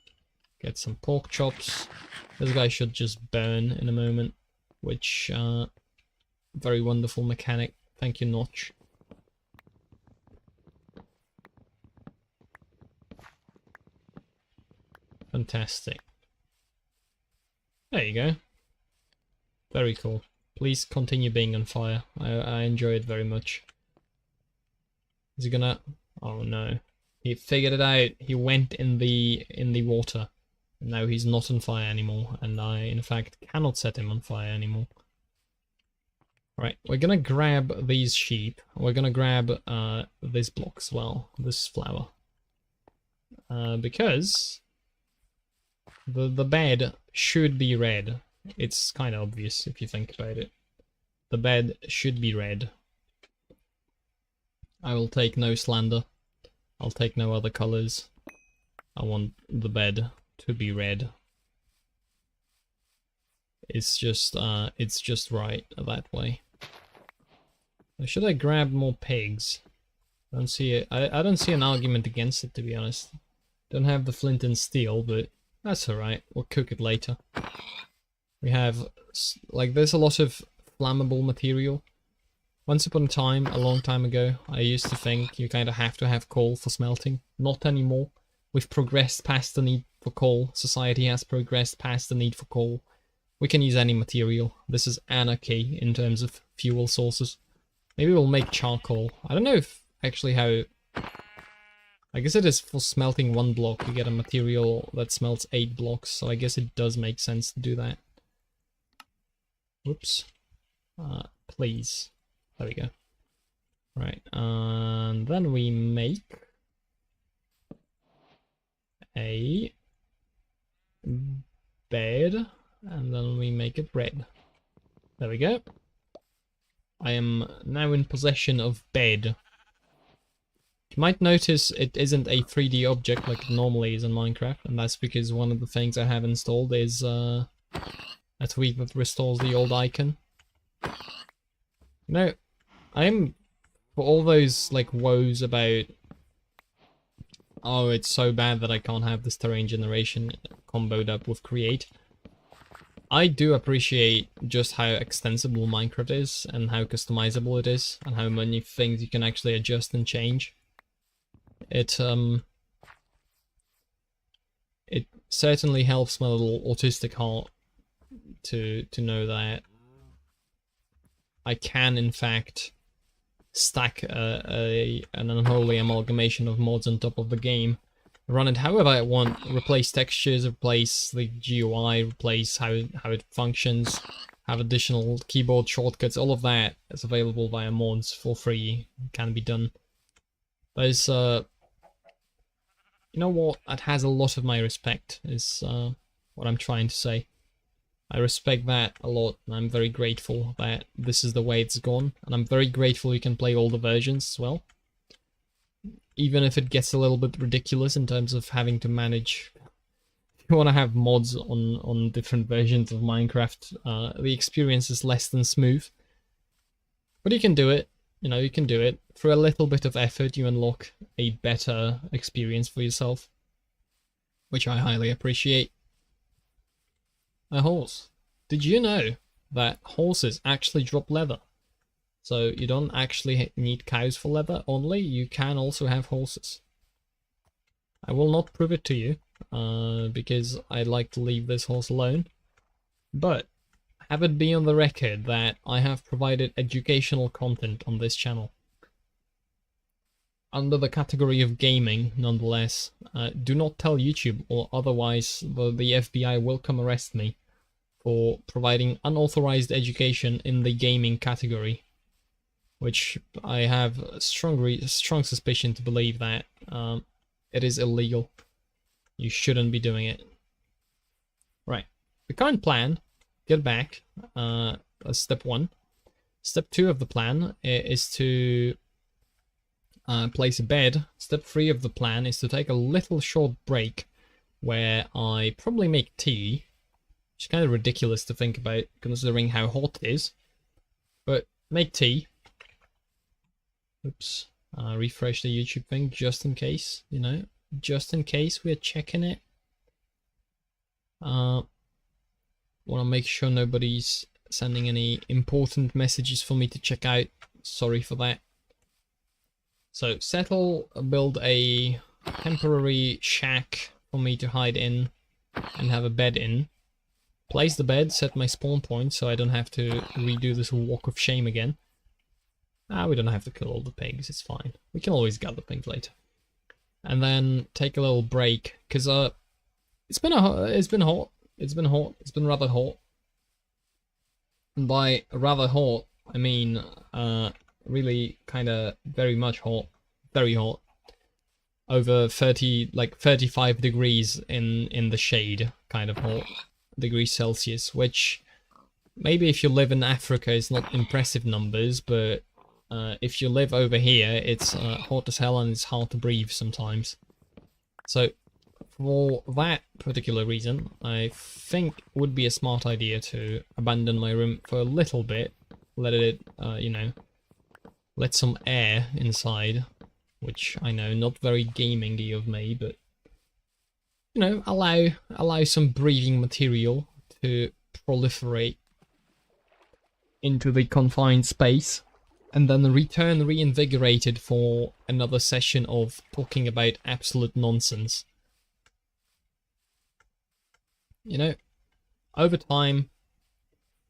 get some pork chops. This guy should just burn in a moment, which very wonderful mechanic. Thank you, Notch. Fantastic. There you go. Very cool. Please continue being on fire. I enjoy it very much. Is he gonna... Oh no. He figured it out. He went in the water. Now he's not on fire anymore, and I in fact cannot set him on fire anymore. Right, we're gonna grab these sheep. We're gonna grab this block as well, this flower. Because the bed should be red. It's kind of obvious if you think about it. The bed should be red. I will take no slander. I'll take no other colors. I want the bed to be red. It's just right that way. Should I grab more pigs? I don't see it. I don't see an argument against it, to be honest. Don't have the flint and steel, but that's alright. We'll cook it later. We have, like, there's a lot of flammable material. Once upon a time, a long time ago, I used to think you kind of have to have coal for smelting. Not anymore. We've progressed past the need for coal. Society has progressed past the need for coal. We can use any material. This is anarchy in terms of fuel sources. Maybe we'll make charcoal. I don't know if actually how... I guess it is for smelting 1 block. You get a material that smelts 8 blocks, so I guess it does make sense to do that. Whoops. Please. There we go. Right, and then we make a bed, and then we make it red. There we go. I am now in possession of bed. You might notice it isn't a 3D object like it normally is in Minecraft, and that's because one of the things I have installed is a tweak that restores the old icon. You know, I'm, for all those like woes about, oh, it's so bad that I can't have this terrain generation comboed up with create, I do appreciate just how extensible Minecraft is and how customizable it is and how many things you can actually adjust and change. It certainly helps my little autistic heart to know that I can in fact stack an unholy amalgamation of mods on top of the game, run it however I want, replace textures, replace the GUI, replace how it functions, have additional keyboard shortcuts. All of that is available via mods for free. It can be done. There's you know what, that has a lot of my respect, is what I'm trying to say. I respect that a lot, and I'm very grateful that this is the way it's gone, and I'm very grateful you can play all the versions as well. Even if it gets a little bit ridiculous in terms of having to manage... If you want to have mods on different versions of Minecraft, the experience is less than smooth. But you can do it, you know, you can do it. Through a little bit of effort, you unlock a better experience for yourself, which I highly appreciate. A horse. Did you know that horses actually drop leather? So you don't actually need cows for leather only, you can also have horses. I will not prove it to you, because I like to leave this horse alone. But have it be on the record that I have provided educational content on this channel. Under the category of gaming, nonetheless. Do not tell YouTube, or otherwise the FBI will come arrest me for providing unauthorized education in the gaming category. which I have a strong suspicion to believe that it is illegal. You shouldn't be doing it. Right. The current plan, get back, that's step 1. Step 2 of the plan is to place a bed. Step 3 of the plan is to take a little short break where I probably make tea, which is kind of ridiculous to think about considering how hot it is. But make tea. Oops. Refresh the YouTube thing just in case, you know, just in case we're checking it. Want to make sure nobody's sending any important messages for me to check out. Sorry for that. So settle, build a temporary shack for me to hide in and have a bed in. Place the bed, set my spawn point so I don't have to redo this walk of shame again. We don't have to kill all the pigs, it's fine. We can always gather things later. And then take a little break, because it's been hot. It's been rather hot. And by rather hot, I mean really kind of very much hot, very hot. Over 30, like 35 degrees in the shade, kind of hot, degrees Celsius, which maybe if you live in Africa is not impressive numbers, but if you live over here, it's hot as hell and it's hard to breathe sometimes. So for that particular reason, I think it would be a smart idea to abandon my room for a little bit, let it, you know, let some air inside, which I know not very gaming-y of me, but you know, allow some breathing material to proliferate into the confined space, and then return reinvigorated for another session of talking about absolute nonsense. You know, over time,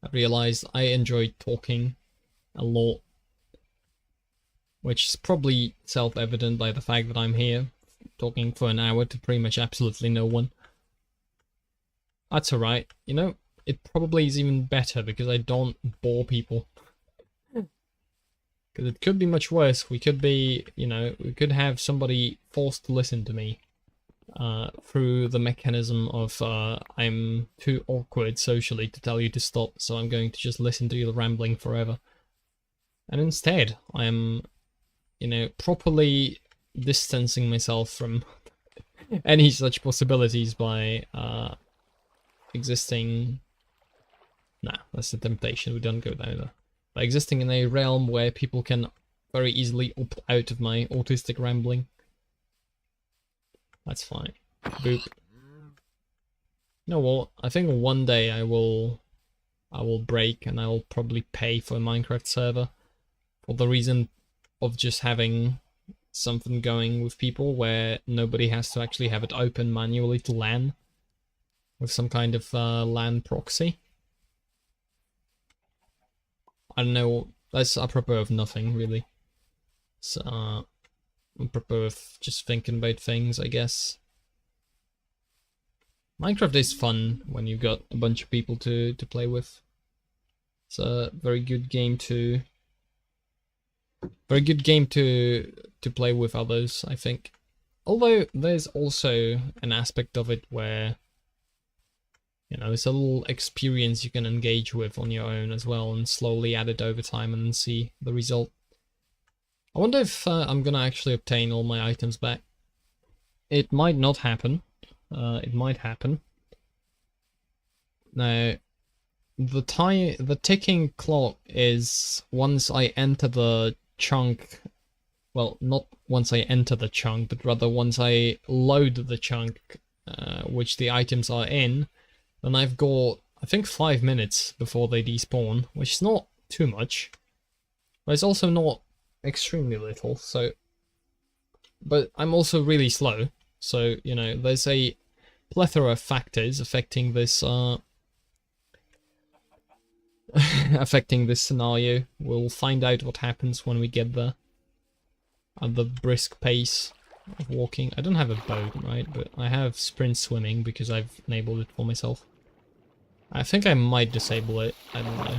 I realized I enjoyed talking a lot, which is probably self-evident by the fact that I'm here, talking for an hour to pretty much absolutely no one. That's alright, you know, it probably is even better because I don't bore people. Because it could be much worse. We could be, you know, we could have somebody forced to listen to me through the mechanism of I'm too awkward socially to tell you to stop, so I'm going to just listen to you rambling forever. And instead, I'm, you know, properly distancing myself from any such possibilities by existing... Nah, that's the temptation, we don't go down there. By existing in a realm where people can very easily opt out of my autistic rambling. That's fine. Boop. You know what? I think one day I will break and I will probably pay for a Minecraft server. For the reason of just having something going with people where nobody has to actually have it open manually to LAN. With some kind of LAN proxy. I don't know, that's apropos of nothing, really. So, apropos of just thinking about things, I guess. Minecraft is fun when you've got a bunch of people to play with. It's a very good game to... play with others, I think. Although, there's also an aspect of it where... You know, it's a little experience you can engage with on your own as well and slowly add it over time and see the result. I wonder if I'm gonna actually obtain all my items back. It might not happen. It might happen. Now, the ticking clock is once I enter the chunk... Well, not once I enter the chunk, but rather once I load the chunk which the items are in. Then I've got, I think, 5 minutes before they despawn, which is not too much, but it's also not extremely little, so... But I'm also really slow, so, you know, there's a plethora of factors affecting this, affecting this scenario. We'll find out what happens when we get there. At the brisk pace of walking. I don't have a boat, right, but I have sprint swimming because I've enabled it for myself. I think I might disable it, I don't know.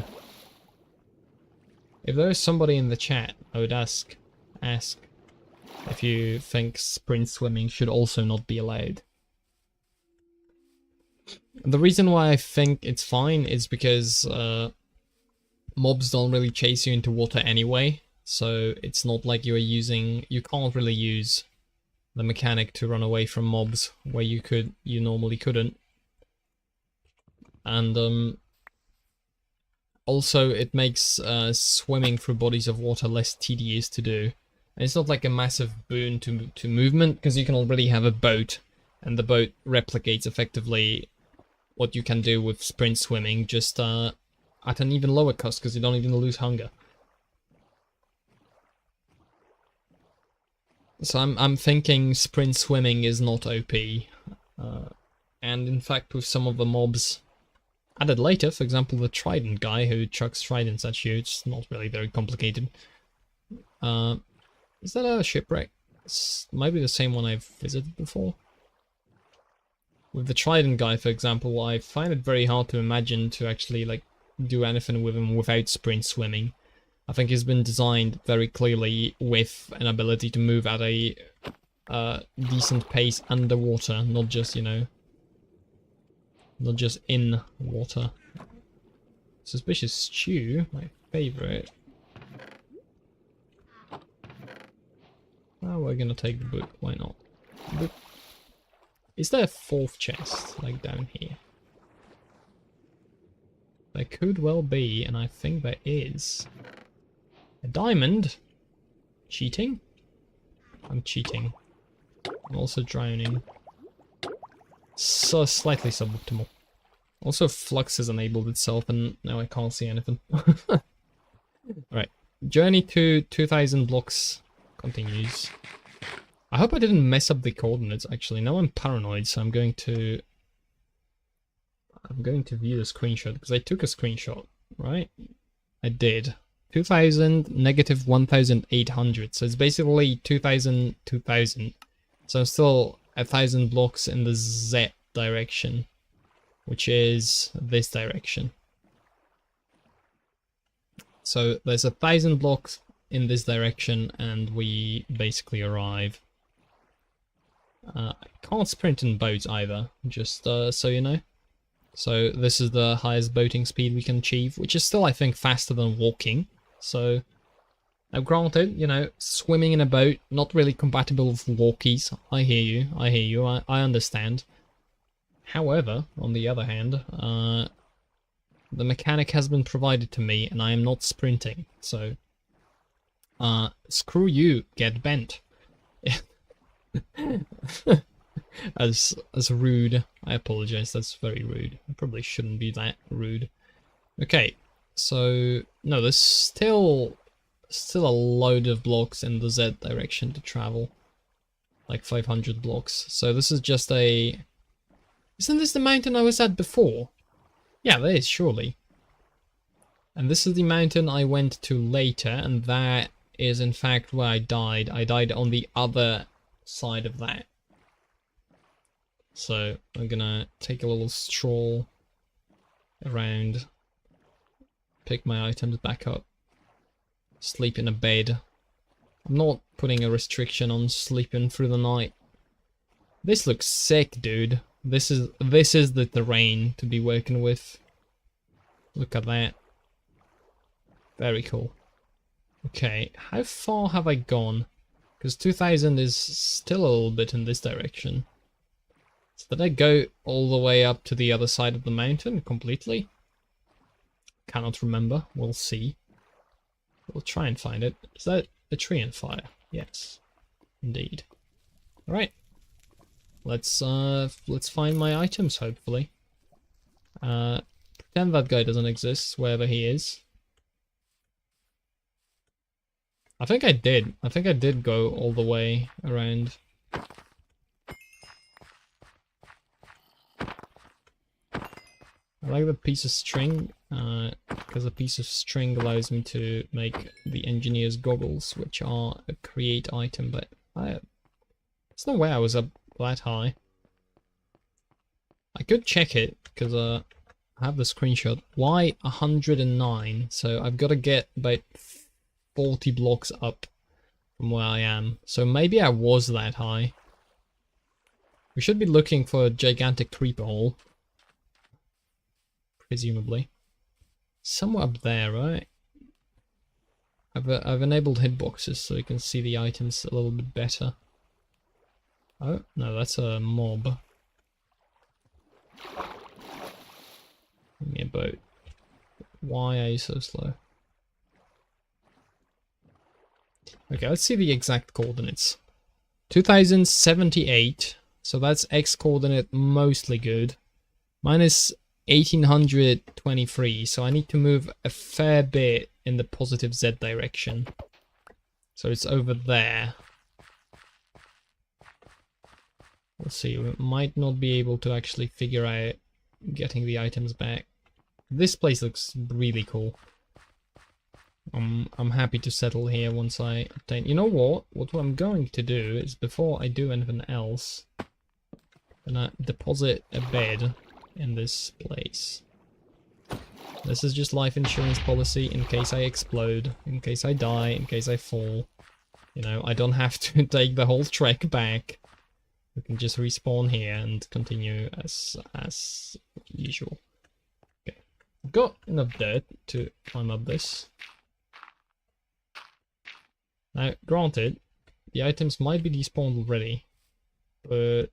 If there is somebody in the chat, I would ask if you think sprint swimming should also not be allowed. The reason why I think it's fine is because mobs don't really chase you into water anyway, so it's not like you can't really use the mechanic to run away from mobs where you normally couldn't. And also it makes swimming through bodies of water less tedious to do. And it's not like a massive boon to movement, because you can already have a boat, and the boat replicates effectively what you can do with sprint swimming, just at an even lower cost, because you don't even lose hunger. So I'm thinking sprint swimming is not OP, and in fact with some of the mobs added later, for example the trident guy who chucks tridents at you, it's not really very complicated. Is that a shipwreck? It might be the same one I've visited before. With the trident guy, for example, I find it very hard to imagine to actually like do anything with him without sprint swimming. I think he's been designed very clearly with an ability to move at a decent pace underwater, not just, you know, not just in water. Suspicious Stew, my favorite. Oh, we're gonna take the book, why not? Book. Is there a fourth chest, like down here? There could well be, and I think there is. A diamond? Cheating? I'm cheating. I'm also drowning. So slightly suboptimal. Also Flux has enabled itself and now I can't see anything. Alright. Journey to 2000 blocks continues. I hope I didn't mess up the coordinates actually. Now I'm paranoid, so I'm going to view the screenshot because I took a screenshot, right? I did. 2000 negative 1800, so it's basically 2000 2000. So I'm still 1000 blocks in the Z direction, which is this direction. So there's 1000 blocks in this direction and we basically arrive. I can't sprint in boats either, just so you know. So this is the highest boating speed we can achieve, which is still, I think, faster than walking. So, now granted, you know, swimming in a boat, not really compatible with walkies. I hear you, I understand. However, on the other hand, the mechanic has been provided to me and I am not sprinting, so screw you, get bent. as rude. I apologize, that's very rude. I probably shouldn't be that rude. Okay, so no, there's still a load of blocks in the Z direction to travel. Like 500 blocks. So this is just a... Isn't this the mountain I was at before? Yeah, that is, surely. And this is the mountain I went to later, and that is in fact where I died. I died on the other side of that. So I'm gonna take a little stroll around, pick my items back up, sleep in a bed. I'm not putting a restriction on sleeping through the night. This looks sick, dude. This is the terrain to be working with. Look at that. Very cool. Okay, how far have I gone? Because 2000 is still a little bit in this direction. So did I go all the way up to the other side of the mountain completely? Cannot remember. We'll see. We'll try and find it. Is that a tree on fire? Yes, indeed. All right. Let's find my items. Hopefully. Pretend that guy doesn't exist wherever he is. I think I did. I think I did go all the way around. I like the piece of string, because a piece of string allows me to make the engineer's goggles, which are a create item, but there's no way I was up that high. I could check it, because have the screenshot. Why 109? So I've got to get about 40 blocks up from where I am. So maybe I was that high. We should be looking for a gigantic creeper hole. Presumably. Somewhere up there, right? I've enabled hitboxes so you can see the items a little bit better. Oh, no, that's a mob. Give me a boat. Why are you so slow? Okay, let's see the exact coordinates. 2078, so that's X coordinate mostly good. Mine is 1823, so I need to move a fair bit in the positive Z direction. So it's over there. We'll see, we might not be able to actually figure out getting the items back. This place looks really cool. I'm happy to settle here once I obtain... You know what? What I'm going to do is, before I do anything else, I'm gonna deposit a bed in this place. This is just life insurance policy in case I explode, in case I die, in case I fall. You know, I don't have to take the whole trek back. We can just respawn here and continue as usual. Okay, I've got enough dirt to climb up this. Now, granted, the items might be despawned already, but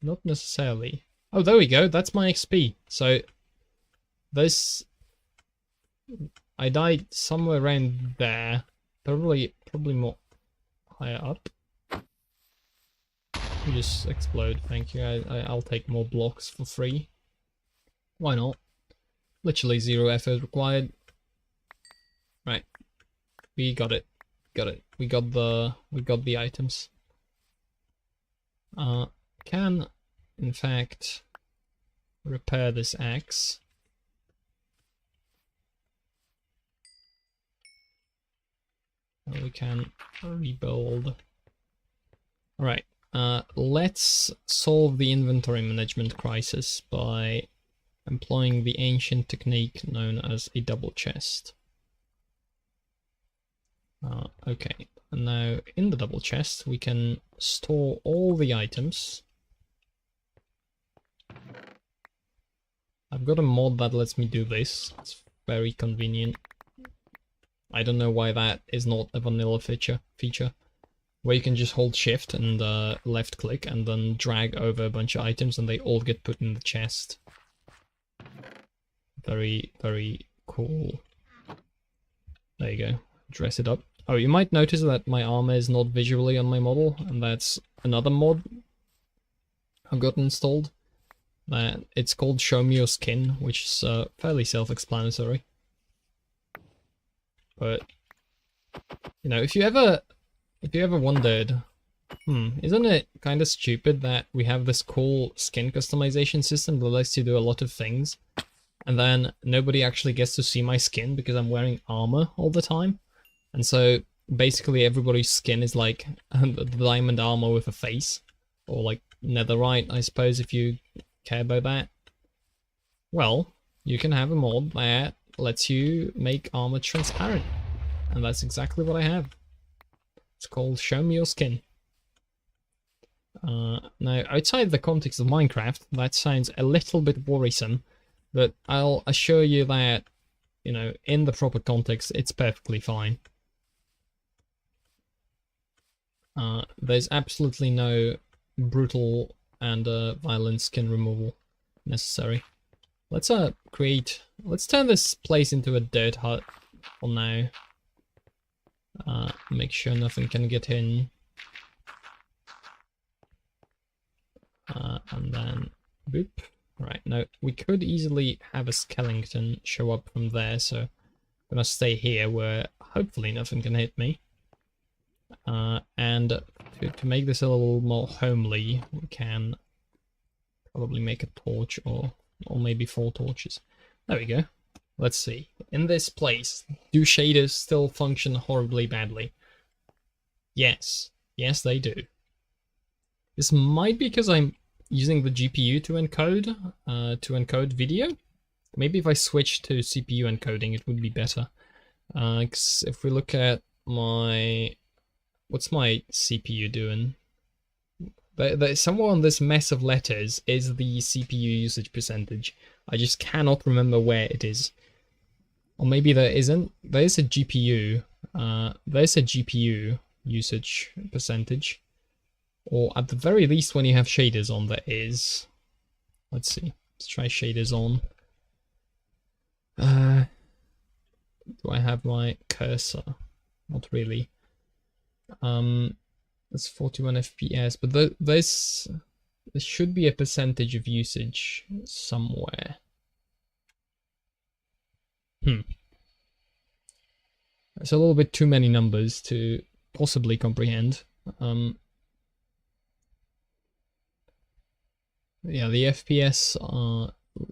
not necessarily. Oh, there we go, that's my XP. So, this... I died somewhere around there, probably more higher up. You just explode, thank you. I'll take more blocks for free. Why not? Literally 0 effort required. Right, we got it. Got it. We got the items. Can in fact repair this axe. And we can rebuild. Alright, let's solve the inventory management crisis by employing the ancient technique known as a double chest. Okay, and now in the double chest we can store all the items. I've got a mod that lets me do this. It's very convenient. I don't know why that is not a vanilla feature where you can just hold shift and left click and then drag over a bunch of items and they all get put in the chest. Very, very cool. There you go. Dress it up. Oh, you might notice that my armor is not visually on my model, and that's another mod I've got installed. It's called Show Me Your Skin, which is fairly self-explanatory. But you know, if you ever wondered, isn't it kind of stupid that we have this cool skin customization system that lets you do a lot of things, and then nobody actually gets to see my skin because I'm wearing armor all the time? And so basically everybody's skin is like the diamond armor with a face, or like netherite, I suppose, if you care about that. Well, you can have a mod that lets you make armor transparent, and that's exactly what I have. It's called Show Me Your Skin. Now, outside the context of Minecraft, that sounds a little bit worrisome, but I'll assure you that, you know, in the proper context, it's perfectly fine. There's absolutely no brutal and violent skin removal necessary. Let's turn this place into a dirt hut for now. Make sure nothing can get in. And then boop. Right, now we could easily have a skeleton show up from there, so I'm gonna stay here where hopefully nothing can hit me. And to make this a little more homely, we can probably make a torch or maybe 4 torches. There we go. Let's see. In this place, do shaders still function horribly badly? Yes. Yes, they do. This might be because I'm using the GPU to encode video. Maybe if I switch to CPU encoding, it would be better. 'Cause if we look at what's my CPU doing? Somewhere on this mess of letters is the CPU usage percentage. I just cannot remember where it is. Or maybe there isn't. There is a GPU. There's a GPU usage percentage. Or at the very least, when you have shaders on, there is. Let's see. Let's try shaders on. Do I have my cursor? Not really. It's 41 FPS, but there should be a percentage of usage somewhere. It's a little bit too many numbers to possibly comprehend. Yeah, the FPS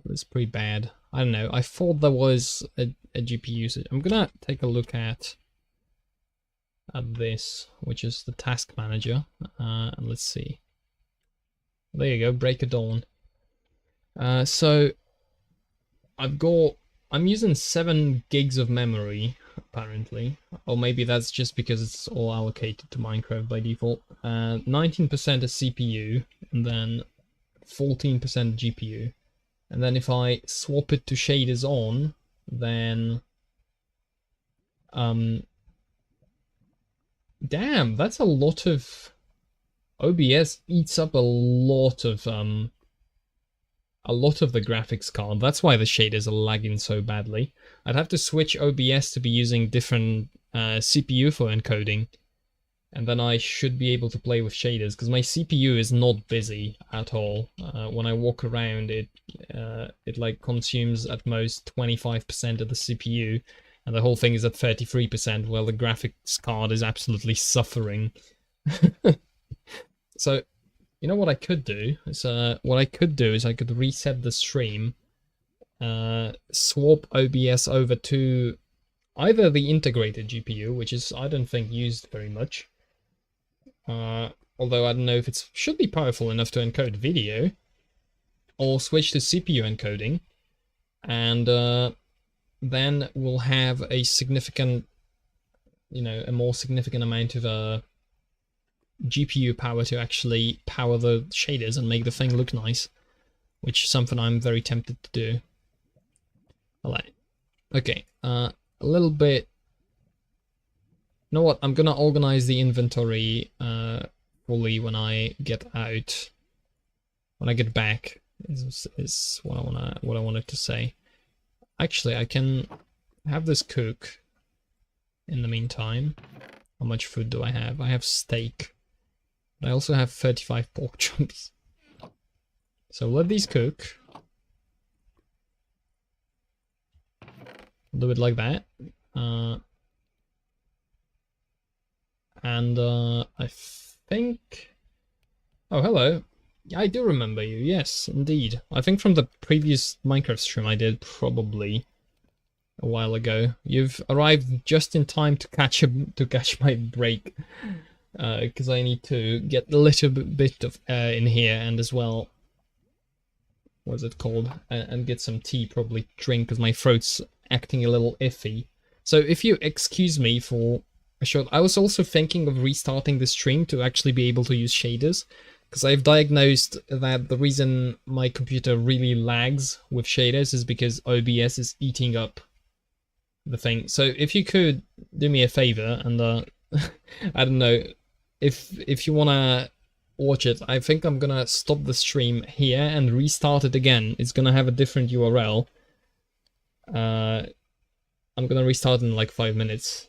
is pretty bad. I don't know. I thought there was a GPU usage. I'm gonna take a look at this, which is the task manager, and let's see. There you go, break of dawn. So I'm using 7 gigs of memory apparently, or maybe that's just because it's all allocated to Minecraft by default. 19% is CPU, and then 14% GPU. And then if I swap it to shaders on, then damn, that's a lot of OBS eats up a lot of the graphics card. That's why the shaders are lagging so badly. I'd have to switch OBS to be using different CPU for encoding, and then I should be able to play with shaders, because my CPU is not busy at all. When I walk around, it like consumes at most 25% of the CPU, and the whole thing is at 33%, while the graphics card is absolutely suffering. So, you know what I could do is I could reset the stream, swap OBS over to either the integrated GPU, which is I don't think used very much. Although I don't know if it should be powerful enough to encode video, or switch to CPU encoding, and then we'll have a significant, a more significant amount of GPU power to actually power the shaders and make the thing look nice, which is something I'm very tempted to do. Alright, okay, a little bit. You know what? I'm gonna organize the inventory fully when I get out. When I get back is what I wanted to say. Actually, I can have this cook in the meantime. How much food do I have? I have steak. But I also have 35 pork chunks. So let these cook. Do it like that. And I think... Oh, hello. I do remember you, yes, indeed. I think from the previous Minecraft stream I did probably a while ago. You've arrived just in time to catch my break. Because I need to get a little bit of air in here, and as well, what's it called? And get some tea, probably drink, because my throat's acting a little iffy. So if you excuse me for a short... I was also thinking of restarting the stream to actually be able to use shaders, because I've diagnosed that the reason my computer really lags with shaders is because OBS is eating up the thing. So if you could do me a favor and I don't know, if you wanna watch it, I think I'm gonna stop the stream here and restart it again. It's gonna have a different URL. I'm gonna restart in like 5 minutes.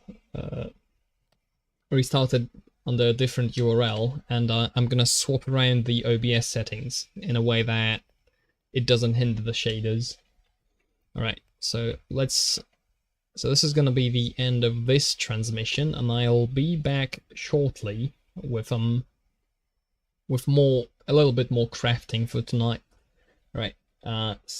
Restart it under a different URL, and I'm gonna swap around the OBS settings in a way that it doesn't hinder the shaders. Alright, so so this is gonna be the end of this transmission, and I'll be back shortly with a little bit more crafting for tonight. Right, see